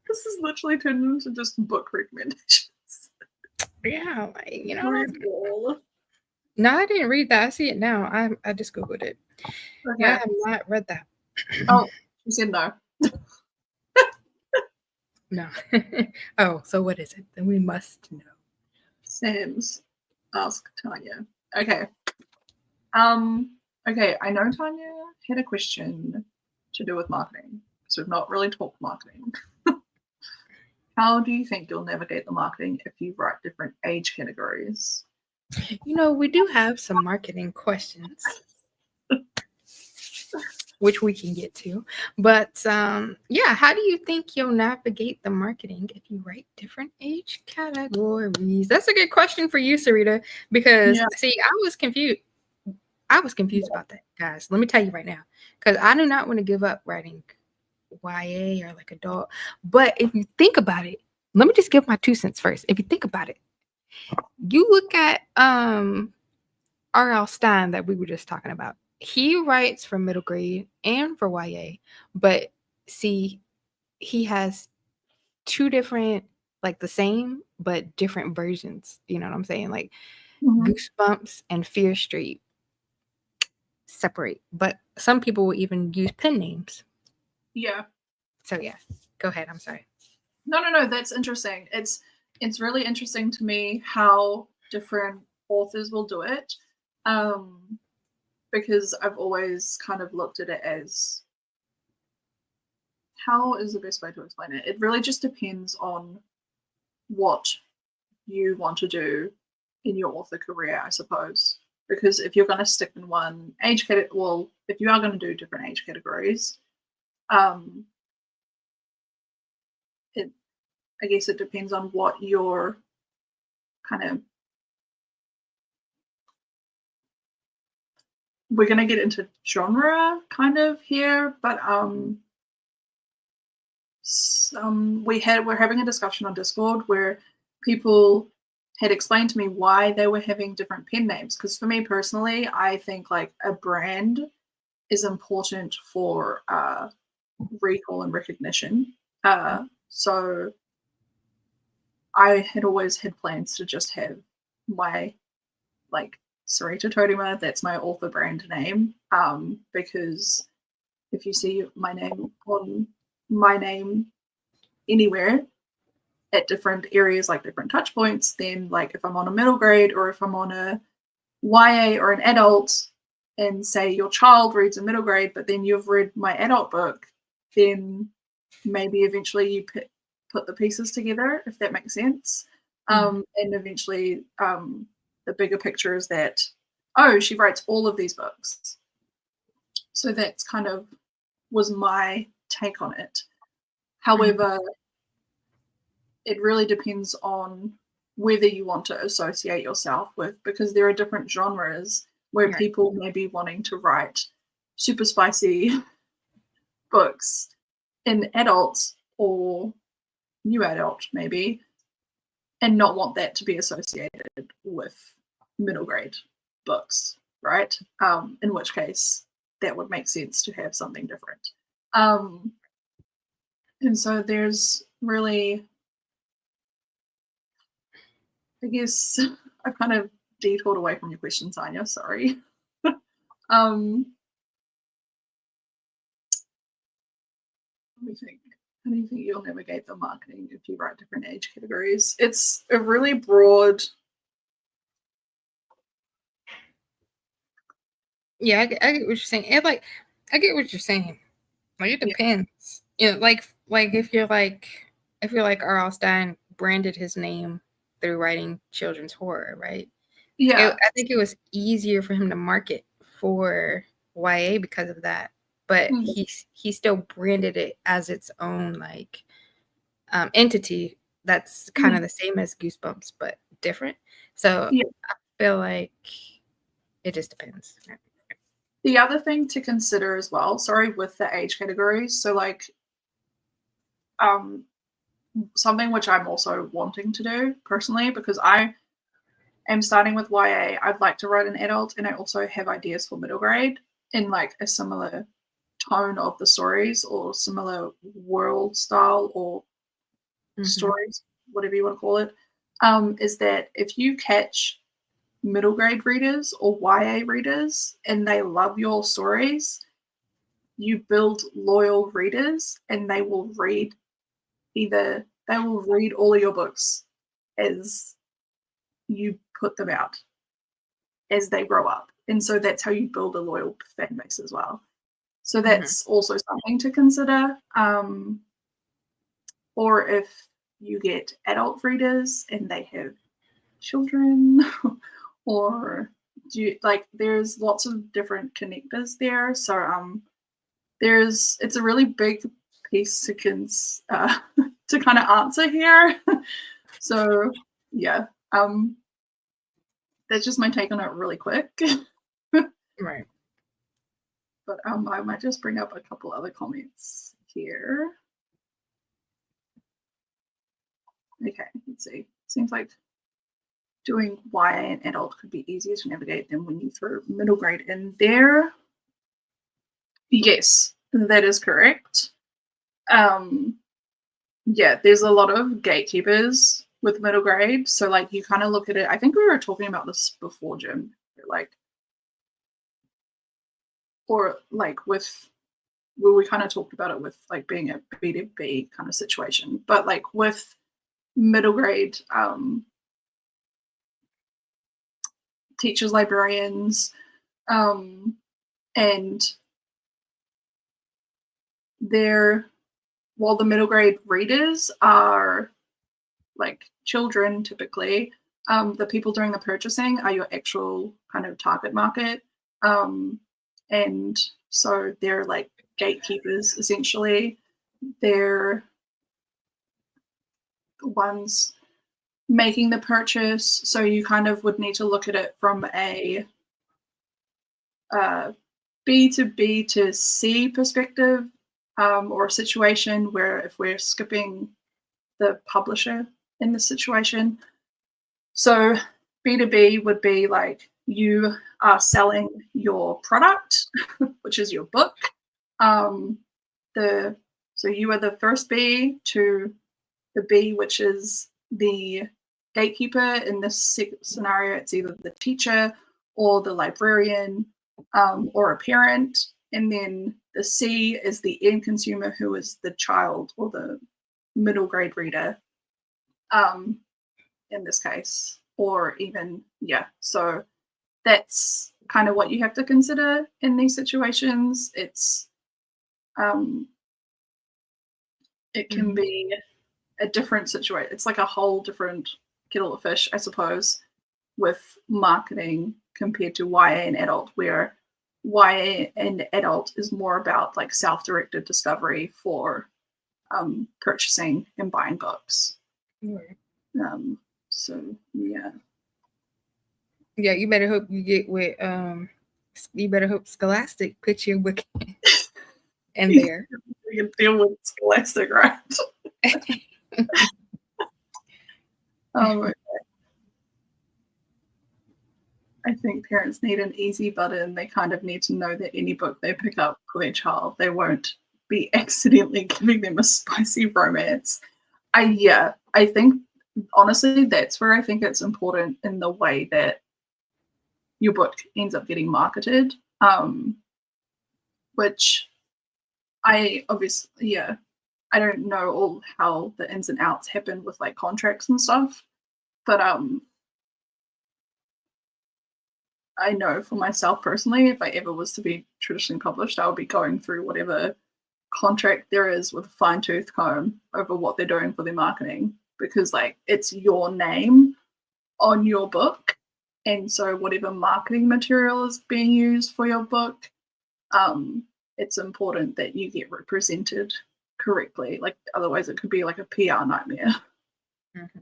This is literally turned into just book recommendations. Yeah, like, Red Wall. No, I didn't read that. I see it now. I just Googled it. Okay. Yeah, I have not read that. Oh, you said no. No. Oh, so what is it? Then we must know. Sam's. Ask Tanya. Okay. Okay, I know Tanya had a question to do with marketing, because we've not really talked marketing. How do you think you'll navigate the marketing if you write different age categories? We do have some marketing questions, which we can get to. But yeah, how do you think you'll navigate the marketing if you write different age categories? That's a good question for you, Sarita, because Yeah. see, I was confused. I was confused about that, guys. Let me tell you right now, because I do not want to give up writing YA or like adult. But if you think about it, let me just give my 2 cents first. If you think about it, you look at R.L. Stein that we were just talking about. He writes for middle grade and for YA, but see, he has two different, like the same but different versions. You know what I'm saying? Like Mhm. Goosebumps and Fear Street separate, but some people will even use pen names. Yeah. So yeah, go ahead. I'm sorry. No. That's interesting. It's really interesting to me how different authors will do it, um, because I've always kind of looked at it as how is the best way to explain it? It really just depends on what you want to do in your author career, I suppose. Because if you're going to stick in one age category, well, if you are going to do different age categories, um, it I guess it depends on what your kind of. We're going to get into genre kind of here, but we're having a discussion on Discord where people had explained to me why they were having different pen names. Because for me personally, I think like a brand is important for recall and recognition. So I had always had plans to just have my like Sarita Todima, that's my author brand name, because if you see my name on my name anywhere at different areas, like different touch points, then like if I'm on a middle grade or if I'm on a YA or an adult, and say your child reads a middle grade, but then you've read my adult book, then maybe eventually you put the pieces together, if that makes sense. And eventually, the bigger picture is that, oh, she writes all of these books. So that's kind of was my take on it. However, it really depends on whether you want to associate yourself with, because there are different genres where Right. people may be wanting to write super spicy books in adults or new adult maybe, and not want that to be associated with middle grade books, right? In which case that would make sense to have something different. And so there's really, I guess I've kind of detoured away from your question, Tanya. Sorry. um, Let me think. How do you think you'll navigate the marketing if you write different age categories? It's a really broad. Yeah, I get what you're saying. I get what you're saying. Like it Yeah. depends. Like if you're like R.L. Stein branded his name through writing children's horror, right? Yeah. I think it was easier for him to market for YA because of that, but Mm. he still branded it as its own like entity that's kind of Mm. the same as Goosebumps but different. So Yeah. I feel like it just depends. The other thing to consider as well, sorry, with the age categories, so like um something which I'm also wanting to do personally, because I am starting with YA. I'd like to write an adult, and I also have ideas for middle grade in like a similar tone of the stories or similar world style or stories, whatever you want to call it. Is that if you catch middle grade readers or YA readers and they love your stories, you build loyal readers and they will read all of your books as you put them out as they grow up. And so that's how you build a loyal fan base as well. So Mm-hmm. that's also something to consider. Or if you get adult readers and they have children, or there's lots of different connectors there. So it's a really big piece to to kind of answer here. So yeah, that's just my take on it really quick. Right. But I might just bring up a couple other comments here. Okay, let's see. Seems like doing YA and adult could be easier to navigate than when you throw middle grade in there. Yes, that is correct. Yeah, there's a lot of gatekeepers with middle grade. So like you kind of look at it. I think we were talking about this before, Jim. Like, or like we kind of talked about it with like being a B2B kind of situation, but like with middle grade teachers, librarians, and while the middle grade readers are like children typically, the people doing the purchasing are your actual kind of target market. And so they're like gatekeepers essentially. They're the ones making the purchase. So you kind of would need to look at it from a B to B to C perspective, or a situation where if we're skipping the publisher in this situation. So B2B would be like you are selling your product, which is your book. So you are the first B to the B, which is the gatekeeper. In this scenario, it's either the teacher or the librarian, or a parent. And then the C is the end consumer, who is the child or the middle grade reader, in this case, or even, yeah. So that's kind of what you have to consider in these situations. It can be a different situation. It's like a whole different kettle of fish, I suppose, with marketing compared to YA and adult, where YA and adult is more about like self-directed discovery for purchasing and buying books. Right. So yeah. Yeah, you better hope you get with you better hope Scholastic put your book in there. You can deal with Scholastic, right? Okay. I think parents need an easy button. They kind of need to know that any book they pick up for their child, they won't be accidentally giving them a spicy romance. I think honestly that's where I think it's important in the way that your book ends up getting marketed. Which I obviously, yeah, I don't know all how the ins and outs happen with like contracts and stuff, but I know for myself personally, if I ever was to be traditionally published, I would be going through whatever contract there is with a fine tooth comb over what they're doing for their marketing, because like it's your name on your book, and so whatever marketing material is being used for your book, it's important that you get represented correctly. Like otherwise, it could be like a PR nightmare. Mm-hmm.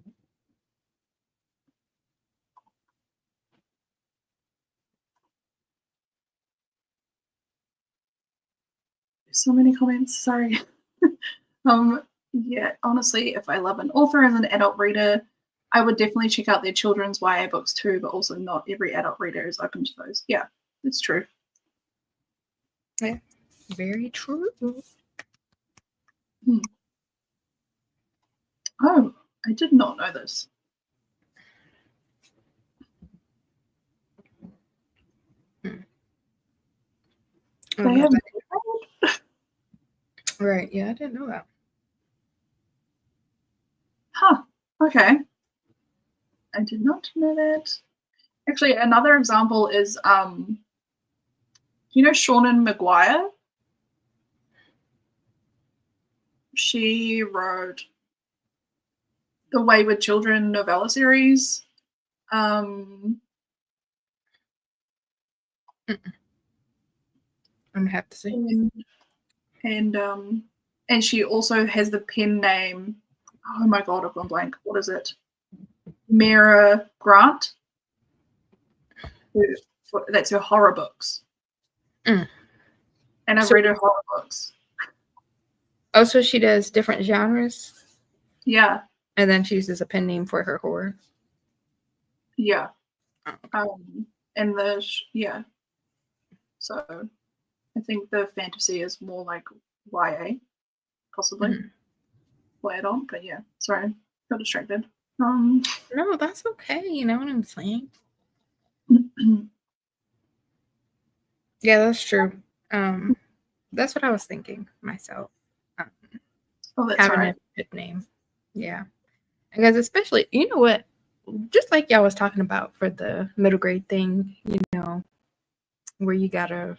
So many comments. Sorry. Yeah, honestly, if I love an author as an adult reader, I would definitely check out their children's YA books too, but also not every adult reader is open to those. Yeah, it's true. Yeah, very true. Oh, I did not know this. They have right. Yeah, I didn't know that. Huh. Okay. I did not know that. Actually, another example is you know Seanan McGuire? She wrote the Wayward Children novella series. I'm gonna have to see. And she also has the pen name. Oh my god, I've gone blank. What is it? Mira Grant. That's her horror books. Mm. And I've read her horror books. Oh, so she does different genres? Yeah. And then she uses a pen name for her horror? Yeah. Oh, okay. Yeah. So I think the fantasy is more like YA, possibly. Mm-hmm. Or add-on, but yeah. Sorry, got distracted. No, that's okay. You know what I'm saying? Yeah, that's true. That's what I was thinking myself. Oh, that's Having right. a good name. Yeah. Because especially, you know what? Just like y'all was talking about for the middle grade thing, you know, where you gotta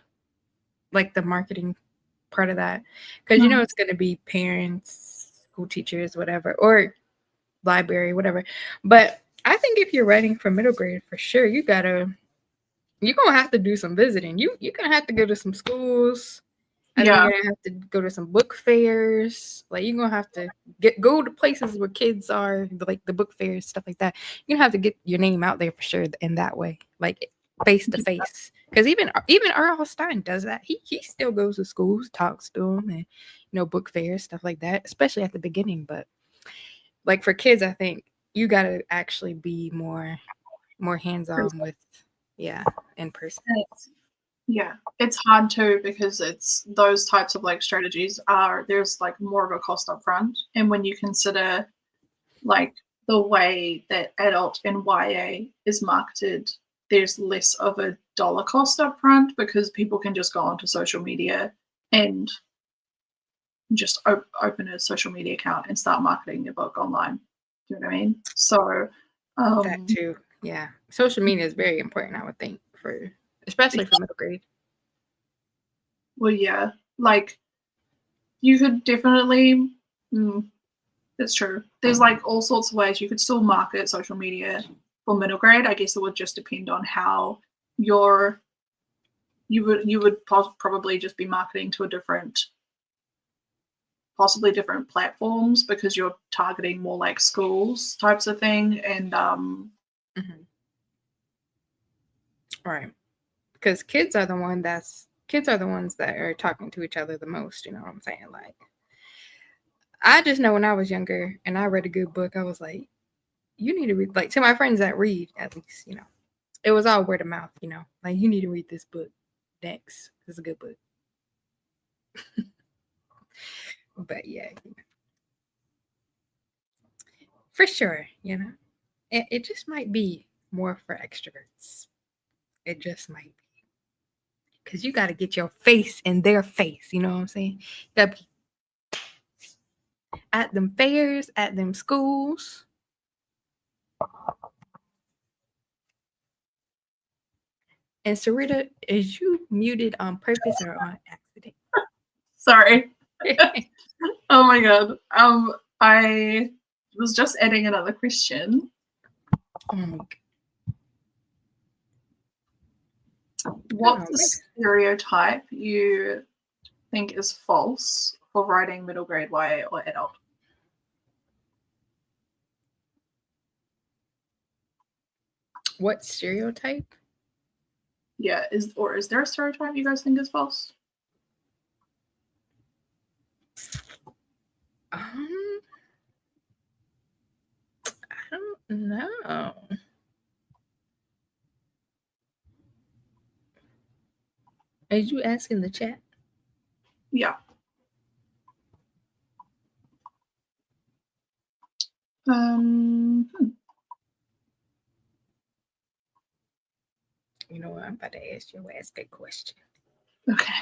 like the marketing part of that. Because you know it's gonna be parents, school teachers, whatever, or library, whatever. But I think if you're writing for middle grade, for sure, you're gonna have to do some visiting. You're gonna have to go to some schools. I think you're gonna have to go to some book fairs. Like you're gonna have to go to places where kids are, like the book fairs, stuff like that. You're gonna have to get your name out there for sure in that way, like face to face. Because even Earl Stein does that. He still goes to schools, talks to them, and book fairs, stuff like that, especially at the beginning. But like for kids, I think you gotta actually be more hands on with in person. Yeah, it's hard too because it's those types of like strategies there's like more of a cost up front. And when you consider like the way that adult and YA is marketed, there's less of a dollar cost up front because people can just go onto social media and just open a social media account and start marketing their book online. Do you know what I mean? So That too. Yeah. Social media is very important, I would think, especially for middle grade. well, yeah, like you could definitely. That's true. There's like all sorts of ways you could still market social media for middle grade. I guess it would just depend on how you would probably just be marketing to possibly different platforms because you're targeting more like schools types of thing and Mm-hmm. Right. Because kids are the ones that are talking to each other the most. You know what I'm saying? Like, I just know when I was younger and I read a good book, I was like, you need to read. Like to my friends that read, at least, it was all word of mouth. Like you need to read this book next. It's a good book. But yeah, for sure. It just might be more for extroverts. It just might be because you got to get your face in their face. You know what I'm saying? You got to be at them fairs, at them schools. And Sarita, is you muted on purpose or on accident? sorry. Oh my god. I was just adding another question. Oh my God. What's the stereotype you think is false for writing middle grade YA or adult? What stereotype? Yeah, is there a stereotype you guys think is false? I don't know. Are you asking the chat? Yeah. You know what? I'm about to ask your ass that question. Okay.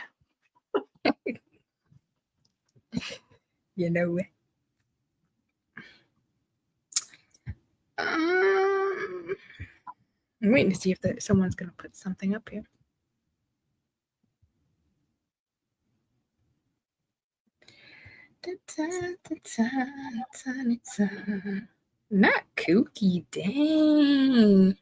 You know what? I'm waiting to see if someone's gonna put something up here. Not kooky. Dang.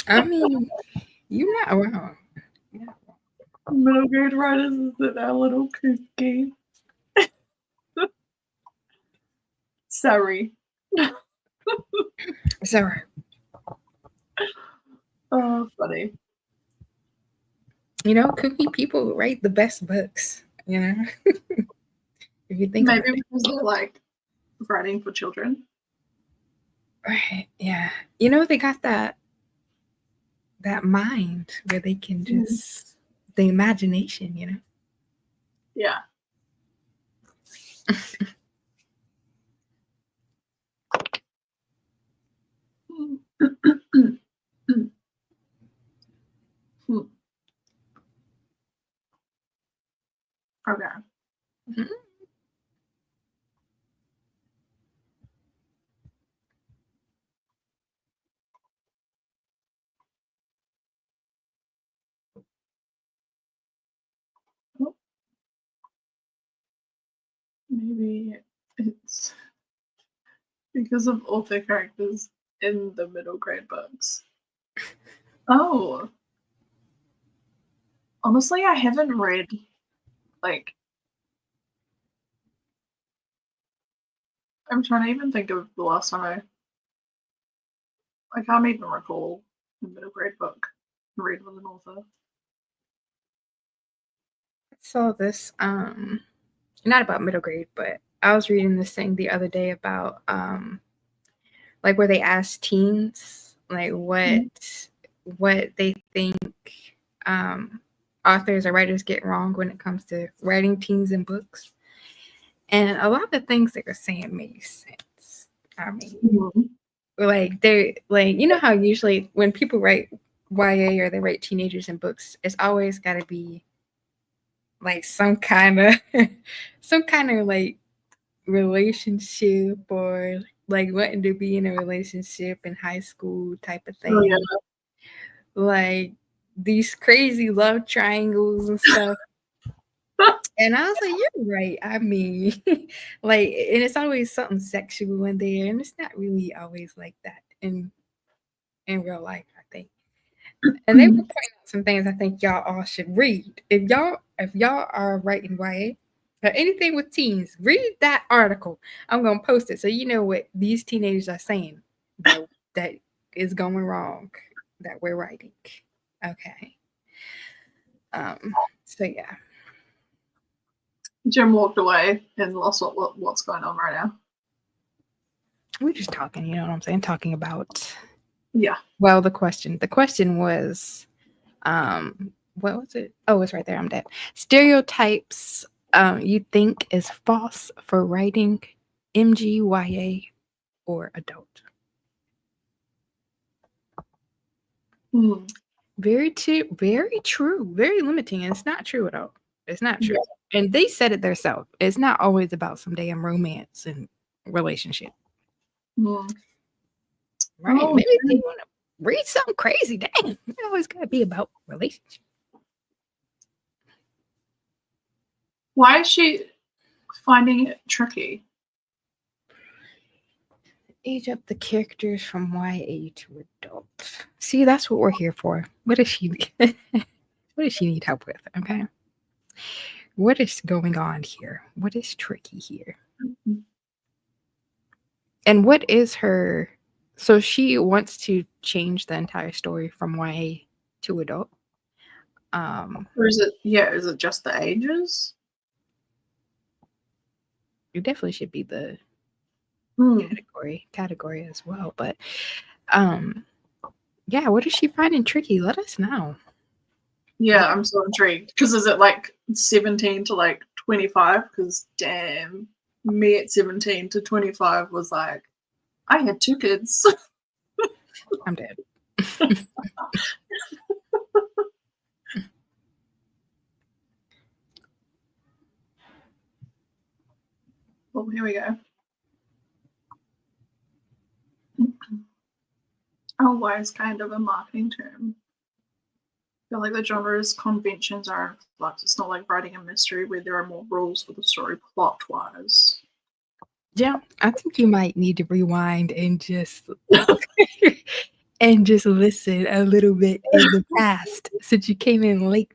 I mean, you're not wrong. You're not wrong. Middle grade writers is a little kooky. Sorry. It's all right. Oh, funny. You know, kooky people write the best books. You know, if you think Maybe about it. because they're like writing for children. Right. Yeah. You know, they got that mind where they can just the imagination. You know. Yeah. Okay. Mhm. Well, maybe it's because of author characters in the middle grade books. Oh, honestly, I haven't read like I'm trying to even think of the last time I can't even recall a middle grade book read with an author. I saw this. Not about middle grade, but I was reading this thing the other day about like where they asked teens like Mhm. what they think um authors or writers get wrong when it comes to writing teens in books. And a lot of the things they were saying made sense. I mean, Mhm. like they're like, you know how usually when people write YA or they write teenagers in books, it's always gotta be like some kind of some kind of like relationship or like wanting to be in a relationship in high school type of Oh yeah. thing. Like these crazy love triangles and stuff. And I was like, you're right. I mean, like, and it's always something sexual in there, and it's not really always like that in real life, I think. And they were pointing out some things I think y'all all should read. If y'all are writing YA or anything with teens, read that article. I'm gonna post it so you know what these teenagers are saying that is going wrong that we're writing. Okay. So yeah. Jim walked away and lost what's going on right now. We're just talking, you know what I'm saying? Talking about Yeah. well the question. The question was what was it? Oh, it's right there. I'm dead. Stereotypes you think is false for writing MGYA or adult. Hmm. Very true, very true, very limiting. And it's not true at all. It's not true. Yeah. And they said it themselves. It's not always about some damn romance and relationship. Hmm. Right. Oh, Maybe if you want to read something crazy, dang, it always gotta be about relationship. why is she finding it tricky? Age up the characters from YA to adult. See, that's what we're here for. What does she what does she need help with? Okay. What is going on here? What is tricky here? And what is her so she wants to change the entire story from YA to adult. Or is it is it just the ages? It definitely should be the Hmm. category as well. But um yeah, what is she finding tricky? Let us know. Yeah, I'm so intrigued. Because is it like 17 to like 25? Because damn, me at 17 to 25 was like, I had two kids. I'm dead. Well, here we go. Oh, why is kind of a marketing term. I feel like the genre's conventions are in flux. It's not like writing a mystery where there are more rules for the story plot-wise. Yeah, I think you might need to rewind and just and just listen a little bit in the past since you came in late.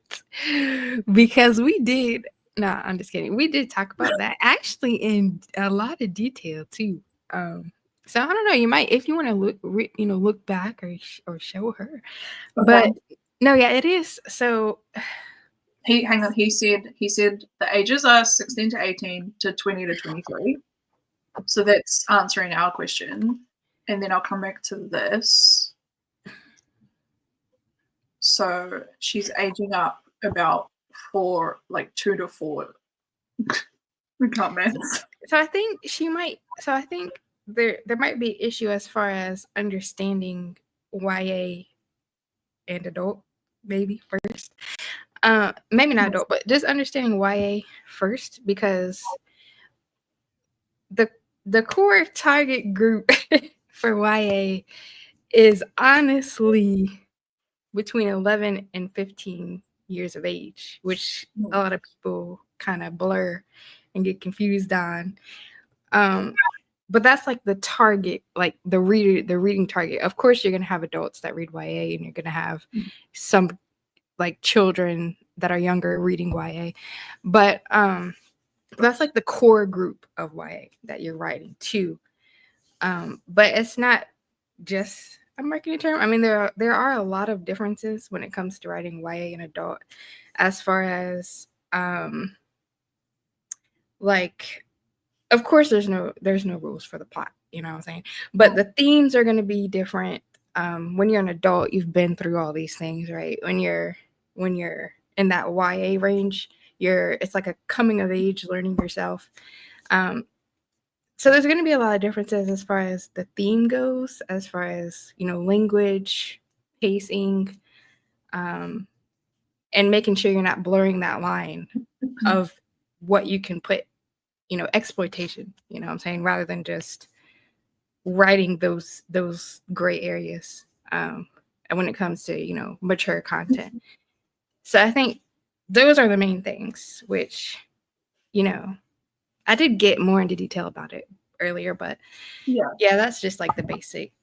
Because we did nah, I'm just kidding. We did talk about that actually in a lot of detail too. So I don't know, you might if you want to look back or show her. But Okay. no, yeah, it is. So Hang on. He said the ages are 16 to 18 to 20 to 23. So that's answering our question. And then I'll come back to this. So she's aging up about 2 to 4. We can't math. So I think she might. So I think there might be an issue as far as understanding YA and adult, maybe first. Maybe not adult, but just understanding YA first because the the core target group for YA is honestly between 11 and 15 years of age, which a lot of people kind of blur and get confused on. But that's like the target, like the reading target. Of course, you're gonna have adults that read YA, and you're gonna have some like children that are younger reading YA. But that's like the core group of YA that you're writing to. But it's not just a marketing term. I mean, there are a lot of differences when it comes to writing YA and adult, as far as like of course there's no rules for the plot, you know what I'm saying? But the themes are going to be different. When you're an adult, you've been through all these things, right? When you're in that YA range, it's like a coming of age, learning yourself. So there's going to be a lot of differences as far as the theme goes, as far as language, pacing, and making sure you're not blurring that line of what you can put, exploitation, you know what I'm saying, rather than just writing those gray areas, and when it comes to mature content. So I think those are the main things, which I did get more into detail about it earlier, but yeah, that's just like the basic.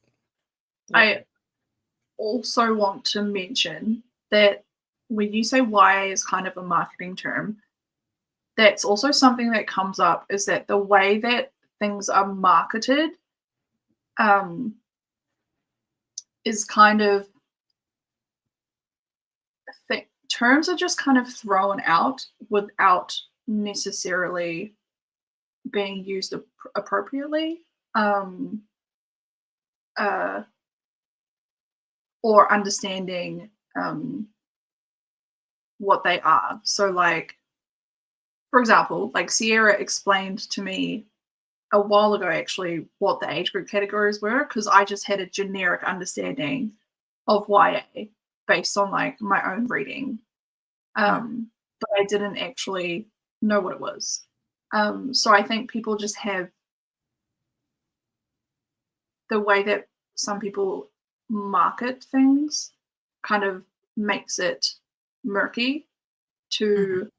I also want to mention that when you say YA is kind of a marketing term, that's also something that comes up is that the way that things are marketed is kind of terms are just kind of thrown out without necessarily being used appropriately, uh, or understanding what they are. So, like, for example, like Sierra explained to me a while ago actually what the age group categories were because I just had a generic understanding of YA based on like my own reading. But I didn't actually know what it was. So I think people just have the way that some people market things kind of makes it murky to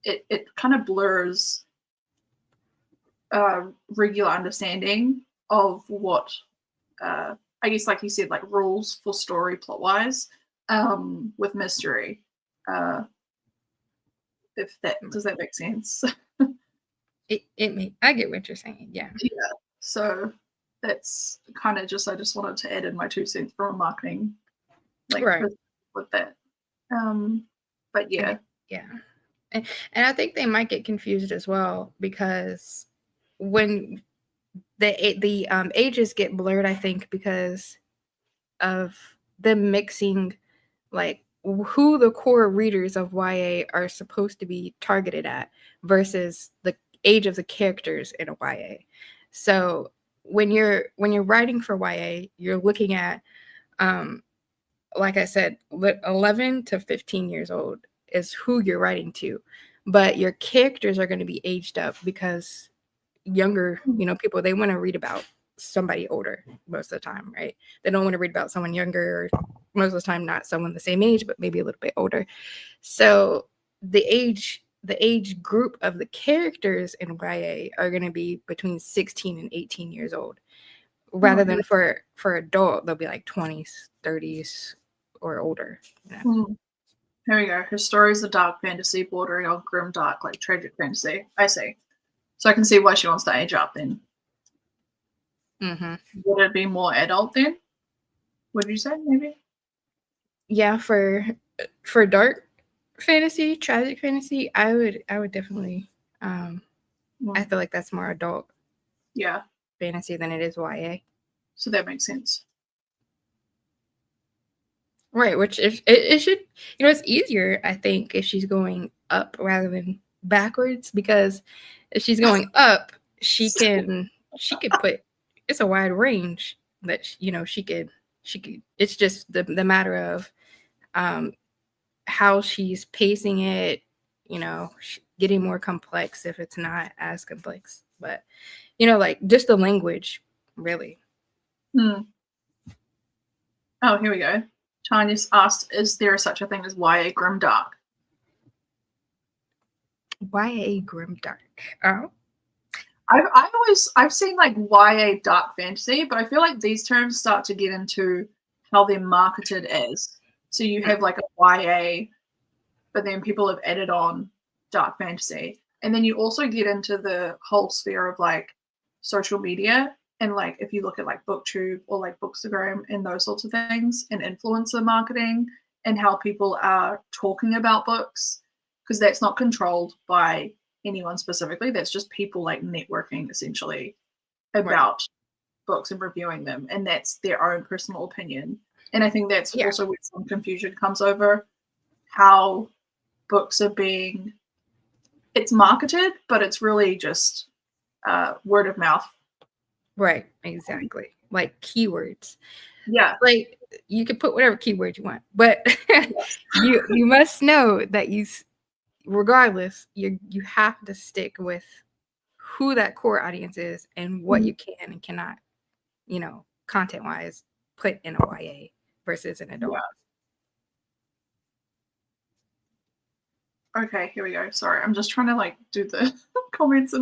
it kind of blurs regular understanding of what I guess like you said like rules for story plot wise with mystery if that does that make sense. I get what you're saying. Yeah. So that's kind of just I just wanted to add in my 2 cents from a marketing like Right. with that. But yeah. Yeah. And I think they might get confused as well because when the ages get blurred, I think because of them mixing like who the core readers of YA are supposed to be targeted at versus the age of the characters in a YA. So when you're writing for YA, you're looking at like I said, 11 to 15 years old is who you're writing to, but your characters are going to be aged up because younger, people they want to read about somebody older most of the time, right? They don't want to read about someone younger, or most of the time not someone the same age, but maybe a little bit older. So the age group of the characters in YA are going to be between 16 and 18 years old, rather than for adult they'll be like 20s, 30s, or older. Here we go. Her stories are dark fantasy bordering on grim dark, like tragic fantasy. I see. So I can see why she wants to age up then. Mm-hmm. Would it be more adult then? Would you say maybe? Yeah, for dark fantasy, tragic fantasy, I would definitely. I feel like that's more adult. Yeah. Fantasy than it is YA. So that makes sense. Right, which if it should, it's easier, I think, if she's going up rather than backwards, because if she's going up, she could put, it's a wide range that she could it's just the matter of how she's pacing it, getting more complex if it's not as complex. But like just the language, really. Oh, here we go. Tanya's asked, is there such a thing as YA grimdark? YA grimdark. Oh. I've seen like YA dark fantasy, but I feel like these terms start to get into how they're marketed as. So you have like a YA, but then people have added on dark fantasy. And then you also get into the whole sphere of like social media. And like if you look at like BookTube or like Bookstagram and those sorts of things, and influencer marketing and how people are talking about books, because that's not controlled by anyone specifically. That's just people like networking essentially about books and reviewing them. And that's their own personal opinion. And I think that's also where some confusion comes over how books are being, it's marketed, but it's really just word of mouth. Right, exactly. Like keywords. Yeah. Like you can put whatever keyword you want, but you must know that regardless, you have to stick with who that core audience is and what you can and cannot, content wise, put in a YA versus an adult. Yeah. Okay, here we go. Sorry, I'm just trying to like do the comments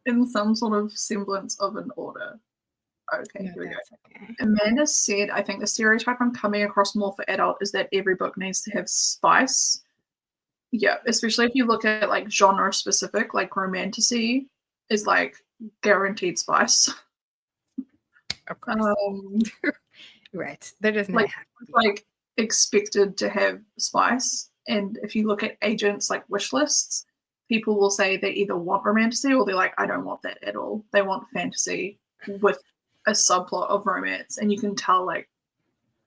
in some sort of semblance of an order. Okay, here we go. Okay. Amanda said, I think the stereotype I'm coming across more for adult is that every book needs to have spice. Yeah, especially if you look at like genre specific, like romantasy is like guaranteed spice. Of course. Right. They're just like expected to have spice. And if you look at agents like wish lists, people will say they either want romantasy or they're like, I don't want that at all. They want fantasy with a subplot of romance. And you can tell like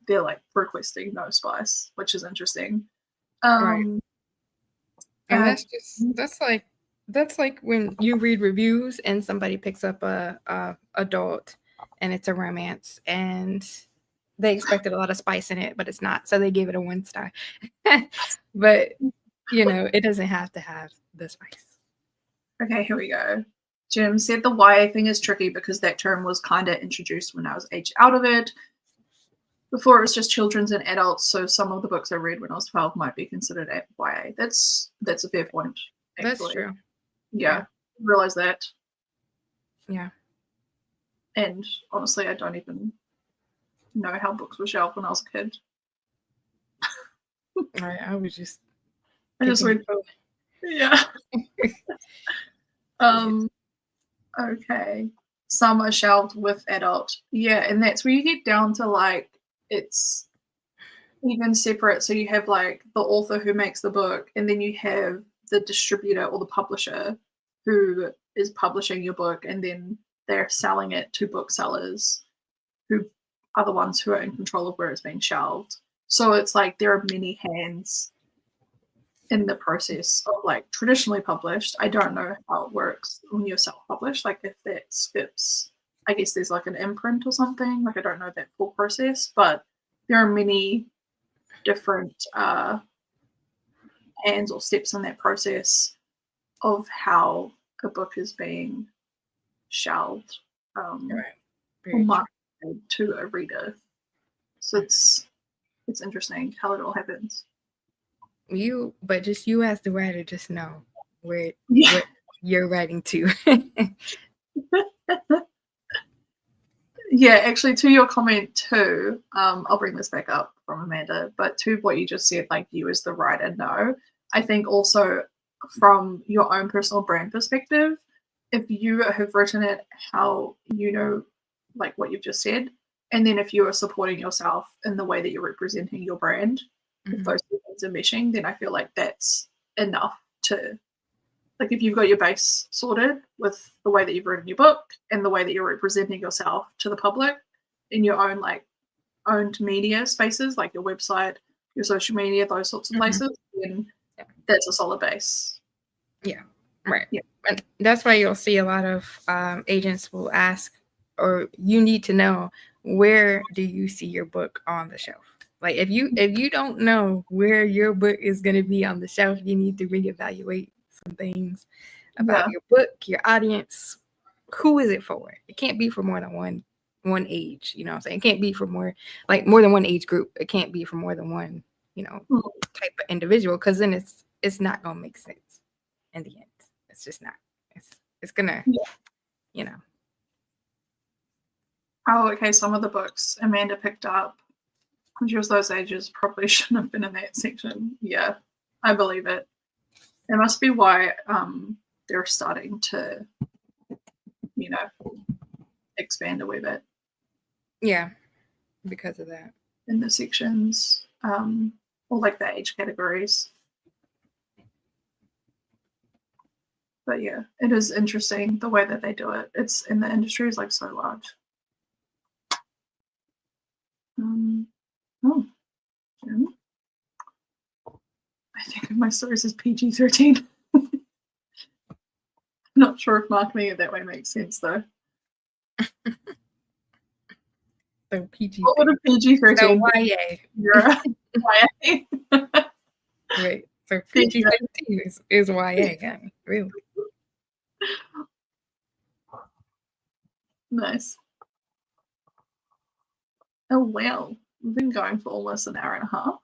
they're like requesting no spice, which is interesting. Right. And that's like when you read reviews and somebody picks up a adult and it's a romance and they expected a lot of spice in it, but it's not, so they gave it a 1 star. But it doesn't have to have the spice. Okay, here we go. Jim said the YA thing is tricky because that term was kind of introduced when I was aged out of it. Before it was just children's and adults, so some of the books I read when I was 12 might be considered YA. That's a fair point. Actually. That's true. Yeah, realize that. Yeah. And honestly, I don't even know how books were shelved when I was a kid. I was just. I just read. Yeah. Okay. Some are shelved with adult. Yeah, and that's where you get down to like it's even separate. So you have like the author who makes the book, and then you have the distributor or the publisher who is publishing your book, and then they're selling it to booksellers who are the ones who are in control of where it's being shelved. So it's like there are many hands in the process of like traditionally published. I don't know how it works when you're self-published, like if that skips, I guess there's like an imprint or something, like I don't know that full process, but there are many different hands or steps in that process of how a book is being shelved. Right. or Very true. marketed to a reader. So it's interesting how it all happens. But just you as the writer, just know where Yeah. what you're writing to. Yeah, actually, to your comment too, I'll bring this back up from Amanda, but to what you just said, like you as the writer, no. I think also from your own personal brand perspective, if you have written it how you know, like what you've just said, and then if you are supporting yourself in the way that you're representing your brand, if Mhm. those two things are meshing, then I feel like that's enough to, like, if you've got your base sorted with the way that you've written your book and the way that you're representing yourself to the public in your own like owned media spaces, like your website, your social media, those sorts of Mhm. places, then Yeah. that's a solid base. Yeah, right. Yeah. And that's why you'll see a lot of agents will ask, or you need to know, where do you see your book on the shelf? Like if you don't know where your book is going to be on the shelf, you need to reevaluate some things about Yeah. your book, your audience. Who is it for? It can't be for more than one age. You know what I'm saying? It can't be for more than one age group. It can't be for more than one, you know, Mm. type of individual, because then it's not gonna make sense in the end. It's just not. It's gonna, Yeah. you know. Oh, okay. Some of the books Amanda picked up when she was those ages probably shouldn't have been in that section. Yeah, I believe it. It must be why they're starting to, you know, expand a wee bit Yeah, because of that. in the sections, or like the age categories. But yeah, it is interesting the way that they do it. It's and the industry is like so large. Oh, yeah. I think my stories is PG-13. Not sure if marketing it that way makes sense though. So PG What would a so PG-13 be? YA. You're a YA. Right. So PG Yeah. 13 is YA, guy. Really. Nice. Oh well, we've been going for almost an hour and a half.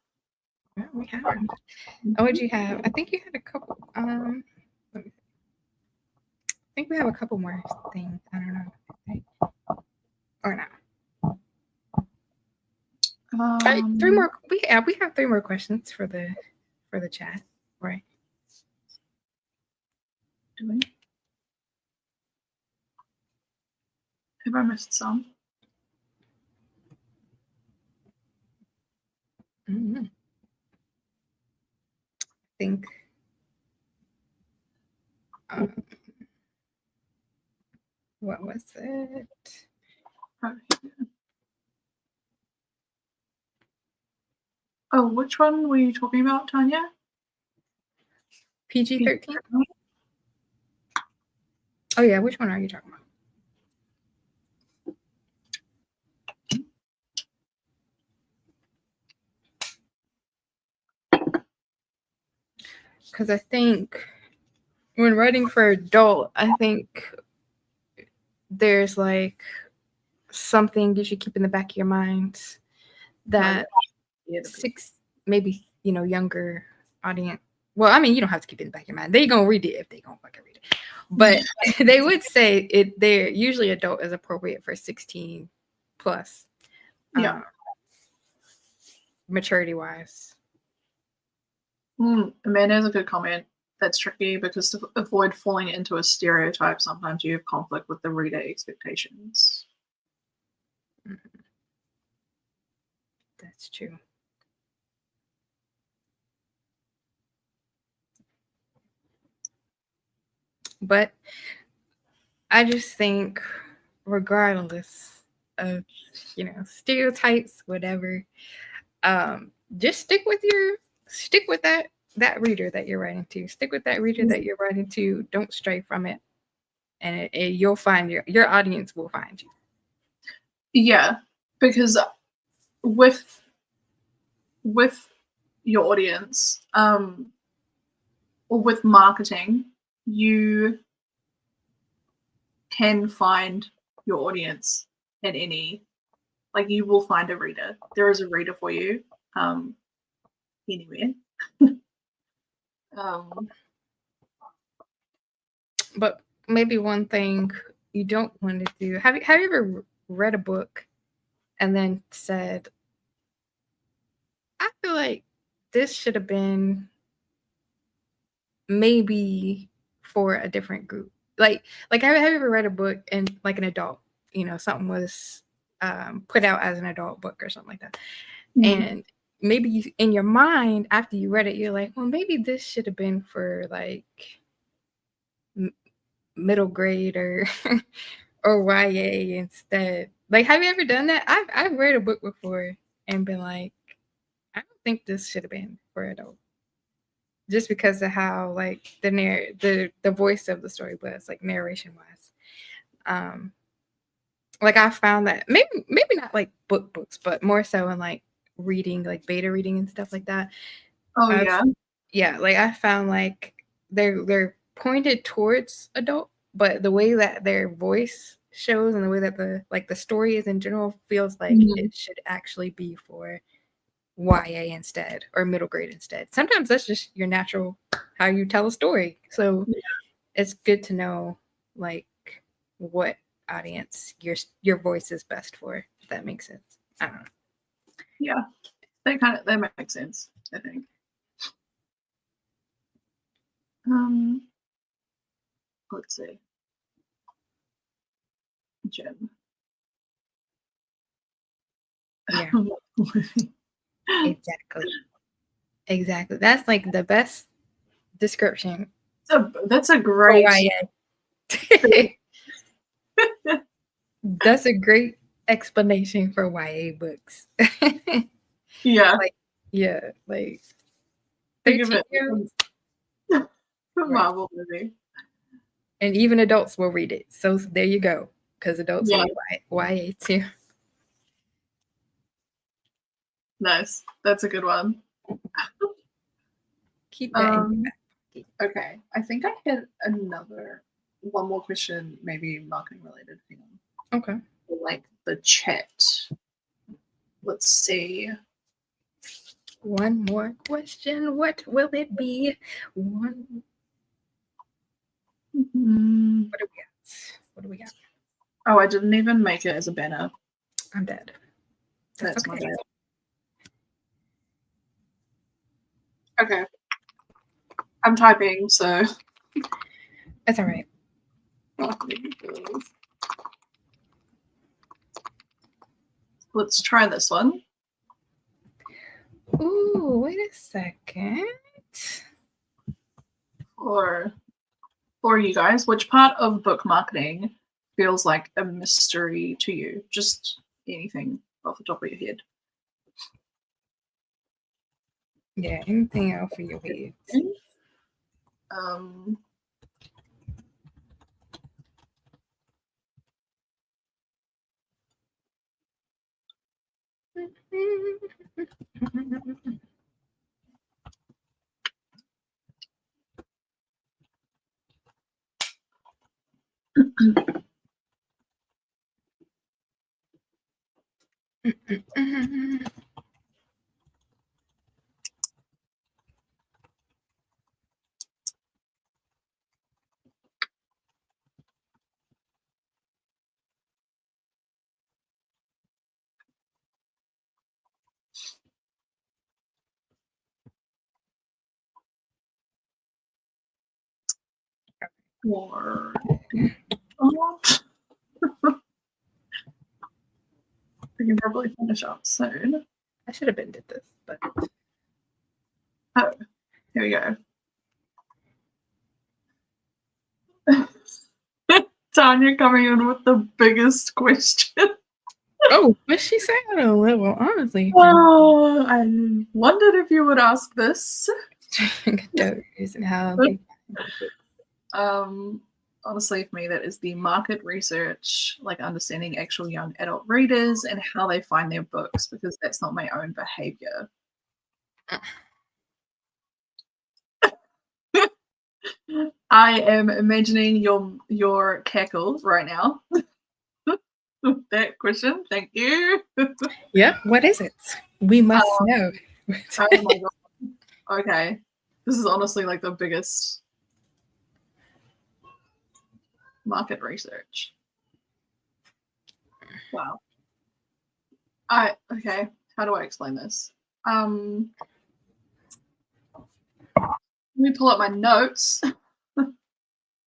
Well, we have. Oh, what'd you have? I think you had a couple. Let me, I think we have a couple more things. I don't know. Or not. Three more. We have three more questions for the chat, right? Do we? Have I missed some? Mm-hmm. I think. Um, what was it? Oh, oh, which one were you talking about, Tanya? PG 13. Oh yeah, which one are you talking about? Because I think when writing for adult, I think there's like something you should keep in the back of your mind that maybe younger audience. Well, I mean, you don't have to keep it in the back of your mind. They gonna read it if they gonna fucking read it. But they would say it. They're usually adult is appropriate for 16 plus. Yeah. Maturity wise. Amanda has a good comment. That's tricky because to avoid falling into a stereotype, sometimes you have conflict with the reader expectations. Mm-hmm. That's true. But I just think, regardless of stereotypes, whatever, just stick with that reader that you're writing to. Stick with that reader that you're writing to. Don't stray from it, and you'll find your audience will find you. Yeah, because with your audience, or with marketing, you can find your audience in any, like, you will find a reader. There is a reader for you, anywhere. um, But maybe one thing you don't want to do. Have you ever read a book and then said, I feel like this should have been maybe for a different group. Like have you ever read a book and like an adult, something was put out as an adult book or something like that. mm, And maybe in your mind after you read it, you're like, well, maybe this should have been for like middle grade or or YA instead. Like, have you ever done that? I've read a book before and been like, I don't think this should have been for adults. Just because of how like the voice of the story was, like narration wise. Um like I found that maybe not like books, but more so in like reading, like beta reading and stuff like that. oh I've yeah. Yeah, like I found like they're pointed towards adult, but the way that their voice shows and the way that the story is in general feels like Mhm. it should actually be for YA instead or middle grade instead. Sometimes that's just your natural how you tell a story. So it's good to know like what audience your voice is best for, if that makes sense. I don't know. Yeah, that makes sense, I think. Um, let's see. Jim. Yeah, exactly. Exactly. That's like the best description That's a for great. YA. That's a great explanation for YA books. Yeah, Like, yeah, like think of 13 it year olds, as a right? Marvel movie. And even adults will read it. So there you go, because adults Yeah, read YA too. nice. That's a good one. Keep that in your Um, back pocket. okay. I think I had one more question, maybe marketing related. Hang on. Okay. Like the chat. Let's see. One more question. What will it be? One. Mm. What do we got? What do we got? Oh, I didn't even make it as a banner. I'm dead. That's That's my okay. bad. Okay. I'm typing, so That's all right. let's try this one. Ooh, wait a second. Or for you guys, which part of book marketing feels like a mystery to you? Just anything off the top of your head. Yeah, anything else for your head? Um, or oh, we can probably finish up soon. I should have been did this, but Oh, here we go. Tanya coming in with the biggest question. oh, but she sounded a little honestly. Oh, I wondered if you would ask this. Doers and how they Um, honestly, for me, that is the market research, like understanding actual young adult readers and how they find their books, because that's not my own behavior. I am imagining your cackle right now. that question. Thank you. Yeah. What is it? We must know. Oh my god. Okay. This is honestly like the biggest market research. Wow. Okay. How do I explain this? Let me pull up my notes.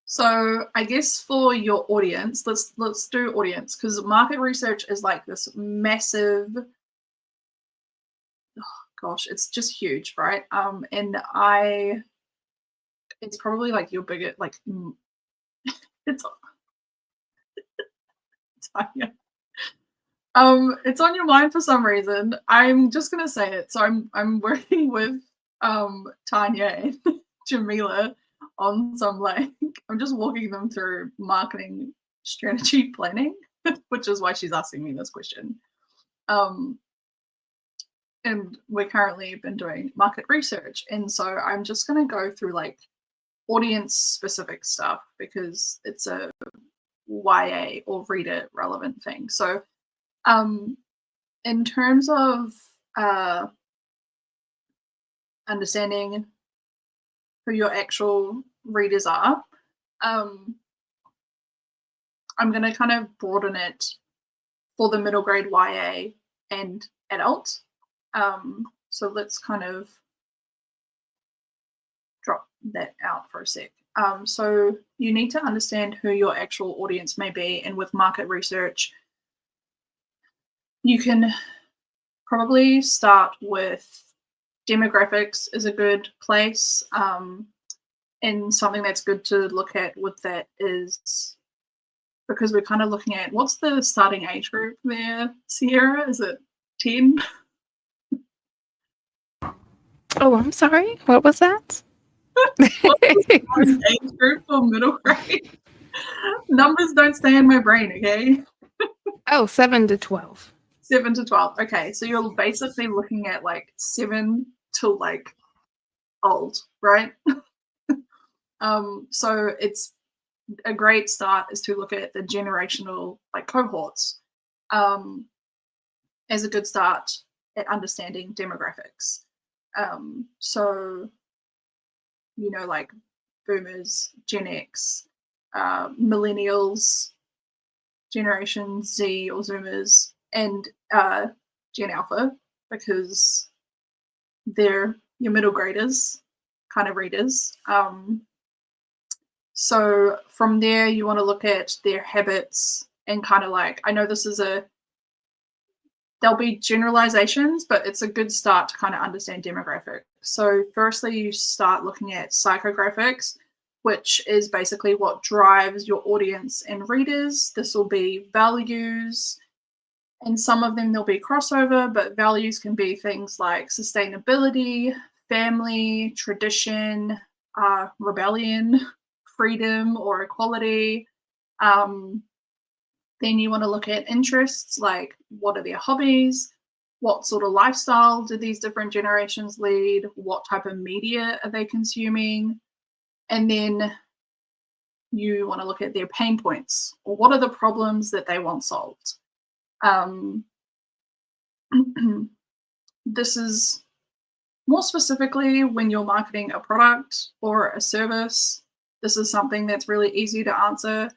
So I guess for your audience, let's do audience, because market research is like this massive, gosh, it's just huge, right? And it's probably like your biggest, like it's Tanya. It's on your mind for some reason. I'm just gonna say it. So I'm working with Tanya and Jamila on some like I'm just walking them through marketing strategy planning, which is why she's asking me this question. Um, and we're currently been doing market research, and so I'm just gonna go through like audience specific stuff because it's a YA or reader relevant thing. So in terms of uh, understanding who your actual readers are, um, I'm going to kind of broaden it for the middle grade YA and adult. So let's kind of drop that out for a sec. So you need to understand who your actual audience may be, and with market research, you can probably start with demographics is a good place. And something that's good to look at with that is because we're kind of looking at what's the starting age group there, Sierra? Is it 10? Oh, I'm sorry. What was that? What's the starting age group for middle grade? Numbers don't stay in my brain, okay? Oh, 7 to 12. 7 to 12. Okay, so you're basically looking at like 7 to like old, right? So it's a great start is to look at the generational like cohorts as a good start at understanding demographics. So you know, like boomers, Gen X, millennials, Generation Z or Zoomers, and Gen Alpha, because they're your middle graders kind of readers. So from there, you want to look at their habits and kind of like, I know this is there'll be generalizations, but it's a good start to kind of understand demographics. So firstly, you start looking at psychographics, which is basically what drives your audience and readers. This will be values, and some of them there'll be crossover, but values can be things like sustainability, family, tradition, rebellion, freedom or equality. Then you want to look at interests, like what are their hobbies? What sort of lifestyle do these different generations lead? What type of media are they consuming? And then you want to look at their pain points, or what are the problems that they want solved? This is more specifically when you're marketing a product or a service. This is something that's really easy to answer.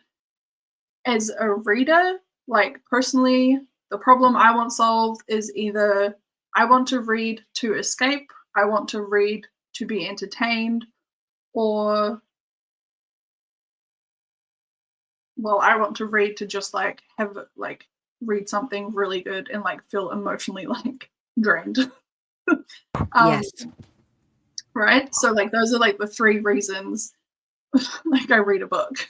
As a reader, like personally, the problem I want solved is either I want to read to escape, I want to read to be entertained, or well, I want to read to just like have like read something really good and like feel emotionally like drained. um, Yes. right? So like those are like the three reasons like I read a book.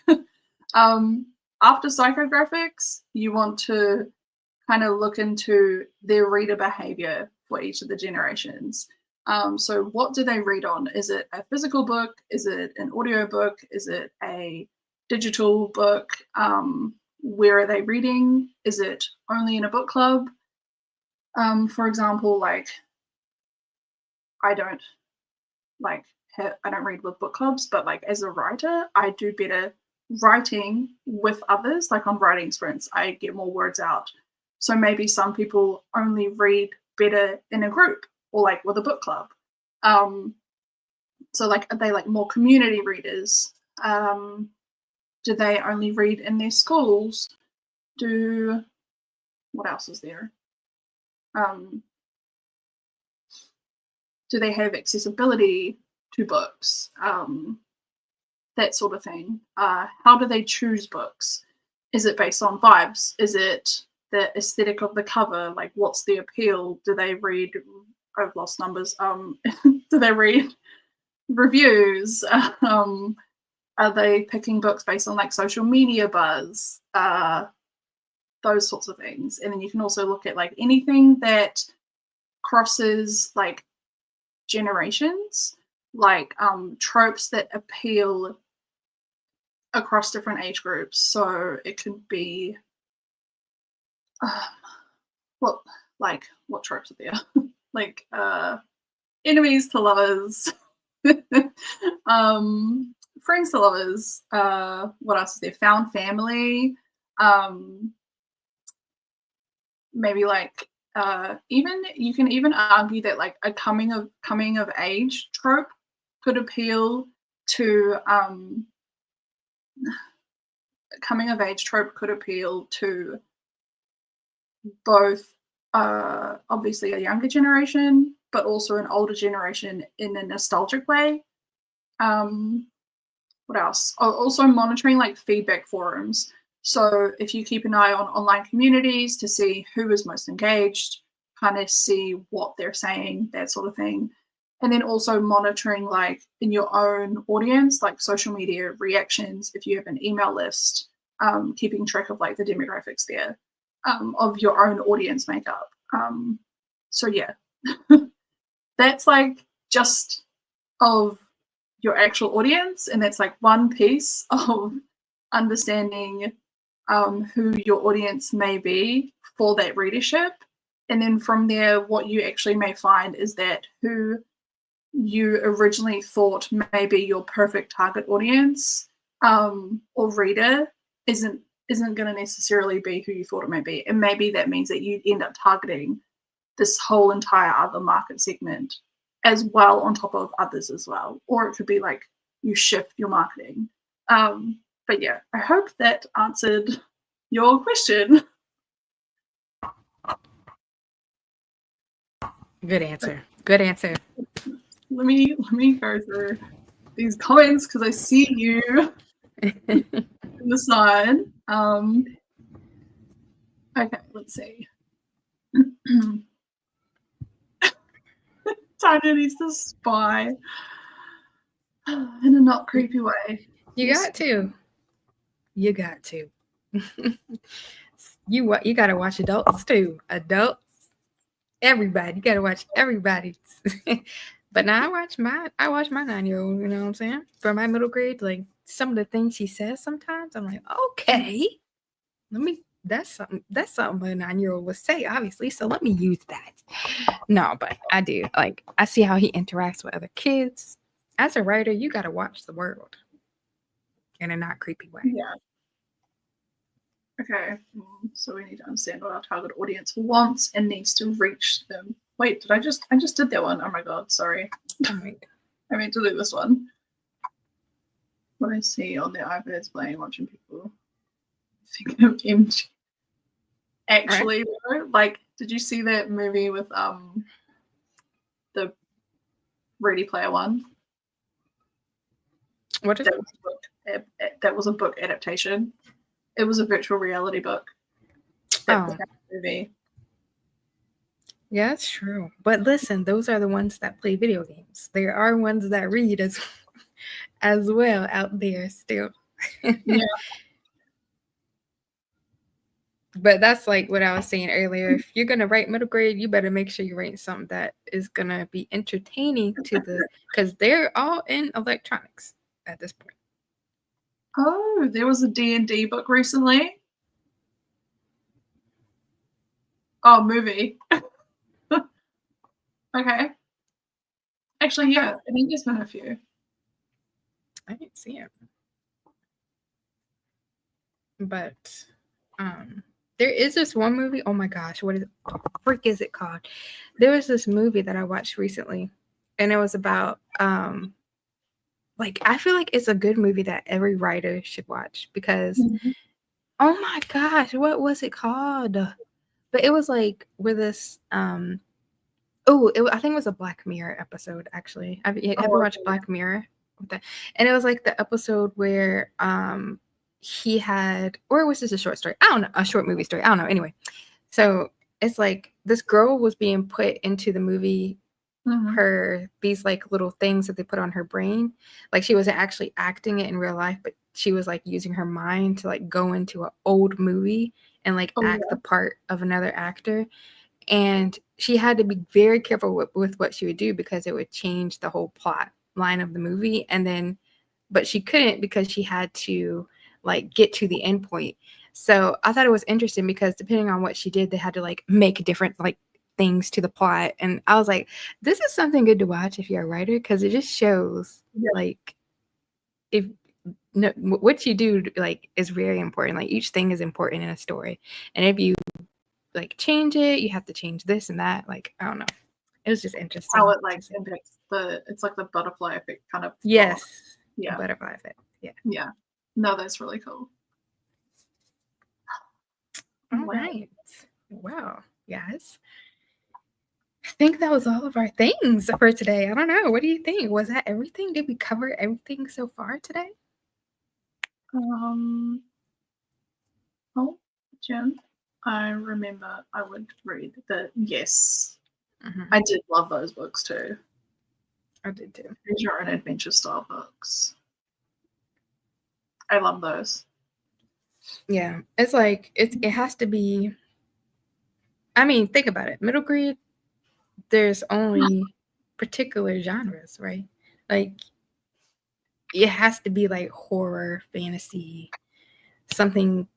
After psychographics, you want to kind of look into their reader behavior for each of the generations. So what do they read on? Is it a physical book? Is it an audio book? Is it a digital book? Where are they reading? Is it only in a book club? For example, like I don't like I don't read with book clubs, but like as a writer, I do better writing with others, like on writing sprints, I get more words out. So maybe some people only read better in a group or like with a book club. So like, are they like more community readers? Do they only read in their schools? What else is there? Do they have accessibility to books? That sort of thing. How do they choose books? Is it based on vibes? Is it the aesthetic of the cover? Like, what's the appeal? Do they read? I've lost numbers. Do they read reviews? Are they picking books based on like social media buzz? Those sorts of things. And then you can also look at like anything that crosses like generations, like tropes that appeal across different age groups. So it could be what tropes are there? Like enemies to lovers, friends to lovers. What else is there? Found family. Maybe like even you can even argue that like a coming of age trope could appeal to coming of age trope could appeal to both obviously a younger generation, but also an older generation in a nostalgic way. What else? Also monitoring like feedback forums. So if you keep an eye on online communities to see who is most engaged, kind of see what they're saying, that sort of thing. And then also monitoring like in your own audience, like social media reactions, if you have an email list, keeping track of like the demographics there of your own audience makeup. So yeah, that's like just of your actual audience, and that's like one piece of understanding who your audience may be for that readership. And then from there, what you actually may find is that who you originally thought may be your perfect target audience or reader isn't going to necessarily be who you thought it may be. And maybe that means that you end up targeting this whole entire other market segment as well on top of others as well. Or it could be like you shift your marketing. But yeah, I hope that answered your question. Good answer. Good answer. Let me go through these comments because I see you in the side. Okay, let's see. Tanya needs to spy in a not creepy way. You got to. You got to. You got to watch adults too. Adults, everybody. You got to watch everybody. But now I watch my 9-year-old. You know what I'm saying? For my middle grade, like some of the things she says sometimes, I'm like, okay, That's something a 9-year-old would say, obviously. So let me use that. No, but I do. Like I see how he interacts with other kids. As a writer, you got to watch the world in a not creepy way. Yeah. Okay, so we need to understand what our target audience wants and needs to reach them. Wait, I just did that one. Oh my god, sorry. Oh my God. I meant to do this one. What I see on their iPads playing, watching people think of MG. Actually, right. Like, did you see that movie with the Ready Player One? What is that was a book adaptation. It was a virtual reality book. That was that movie. Yeah, that's true. But listen, those are the ones that play video games. There are ones that read as well out there still. Yeah. But that's like what I was saying earlier. If you're gonna write middle grade, you better make sure you're writing something that is gonna be entertaining to because they're all in electronics at this point. Oh, there was a D&D book recently. Oh, movie. Okay. Actually, yeah, I think there's been a few. I didn't see it. but there is this one movie. Oh my gosh, what frick is it called? There was this movie that I watched recently, and it was about like I feel like it's a good movie that every writer should watch because Mhm. oh my gosh, what was it called? But it was like where this I think it was a Black Mirror episode actually. Have you Oh, watched okay. Black Mirror? And it was like the episode where he had, or it was just a short story. I don't know, a short movie story. I don't know. Anyway, so it's like this girl was being put into the movie, Mhm. her these like little things that they put on her brain. Like she wasn't actually acting it in real life, but she was like using her mind to like go into an old movie and like Oh, act the yeah. part of another actor. And she had to be very careful with what she would do because it would change the whole plot line of the movie. And then, but she couldn't because she had to like get to the end point. So I thought it was interesting because depending on what she did, they had to like make different like things to the plot. And I was like, this is something good to watch if you're a writer because it just shows Yeah. like if no, what you do like is very important. Like each thing is important in a story, and if you like change it, you have to change this and that. Like I don't know, it was just How interesting it to like see. impacts it's like the butterfly effect kind of law. Yes, the Yeah. butterfly effect. Yeah. Yeah. No, that's really cool. All Wow. right. Well, yes. I think that was all of our things for today. I don't know. What do you think? Was that everything? Did we cover everything so far today? Um. Oh, Jen, I remember I would read the yes. Mm-hmm. I did love those books too. I did too. Treasure and adventure style books. I love those. Yeah, it's like it has to be. I mean, think about it. Middle grade, there's only particular genres, right? Like it has to be like horror, fantasy, something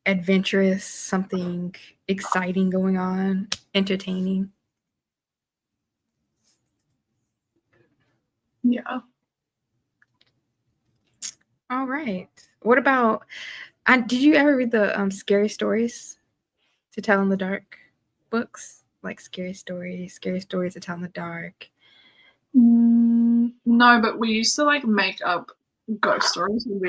adventurous, something exciting going on, entertaining. Yeah. All right. What about? Did you ever read the scary stories to tell in the dark books? Like scary stories to tell in the dark. No, but we used to like make up ghost stories, and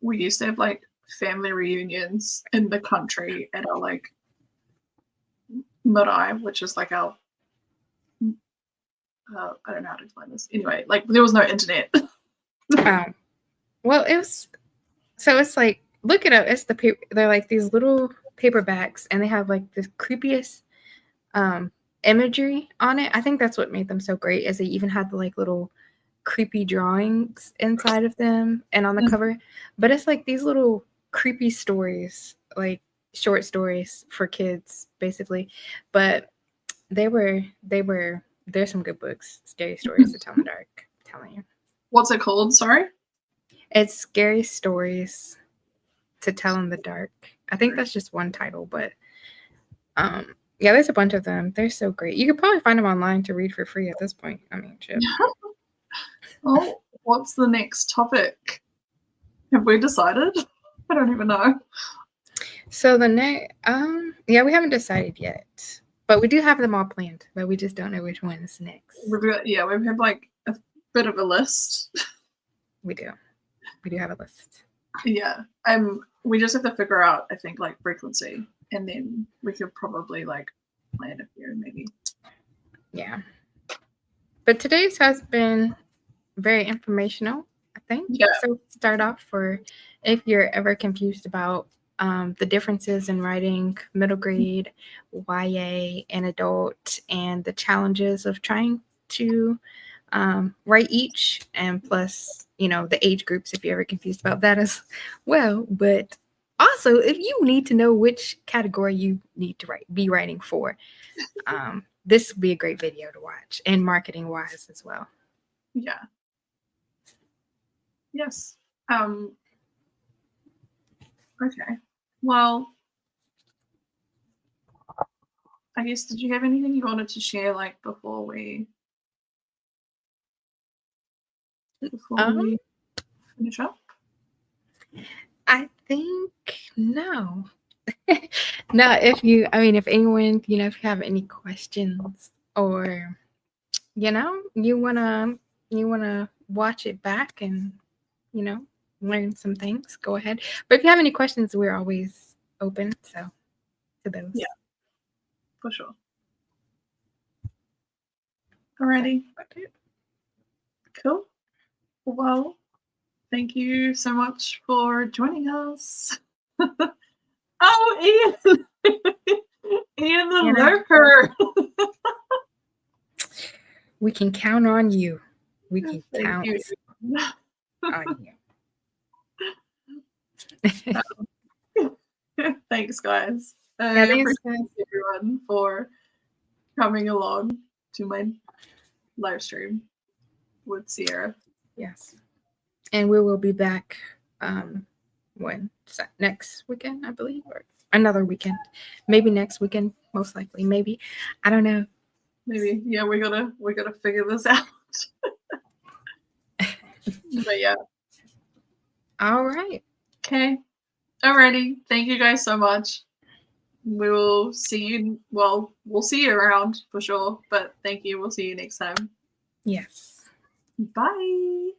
we used to have like family reunions in the country at our like marae, which is like our I don't know how to explain this. Anyway, like there was no internet. Um, well, it was so it's like look it up. It's the paper. They're like these little paperbacks, and they have like the creepiest um imagery on it. I think that's what made them so great. Is they even had the like little creepy drawings inside of them and on the cover. But it's like these little creepy stories, like short stories for kids, basically. But there's some good books, scary stories to tell in the dark. I'm telling you. What's it called? Sorry. It's scary stories to tell in the dark. I think that's just one title, but yeah, there's a bunch of them. They're so great. You could probably find them online to read for free at this point. I mean, shit. Oh, what's the next topic? Have we decided? I don't even know. So the next, yeah, we haven't decided yet, but we do have them all planned, but we just don't know which one is next. Yeah, we've had like a bit of a list. We do. We do have a list. Yeah. We just have to figure out, I think, like frequency, and then we could probably like plan a few maybe. Yeah. But today's has been very informational, I think. Yeah. So start off for if you're ever confused about the differences in writing middle grade, YA, and adult, and the challenges of trying to write each, and plus, the age groups if you're ever confused about that as well. But also, if you need to know which category you need to be writing for, this would be a great video to watch, and marketing wise as well. Yeah. Yes. Okay. Well, I guess did you have anything you wanted to share like before Um, we finish up? I think no. No, if anyone, if you have any questions or, you wanna watch it back and, you know, learn some things, go ahead. But if you have any questions, we're always open. So to those. Yeah, for sure. Alrighty. Cool. Well, thank you so much for joining us. Oh, Ian! Ian the lurker! We can count on you. We can Thank count you. on you. Thanks, guys. Yeah, I thanks, appreciate everyone for coming along to my live stream with Sierra. Yes. And we will be back next weekend, I believe, or another weekend. Maybe next weekend, most likely. Maybe. I don't know. Maybe. Yeah, we gotta figure this out. But yeah. All right. Okay. Alrighty. Thank you guys so much. We will see you. Well, we'll see you around for sure. But thank you. We'll see you next time. Yes. Bye.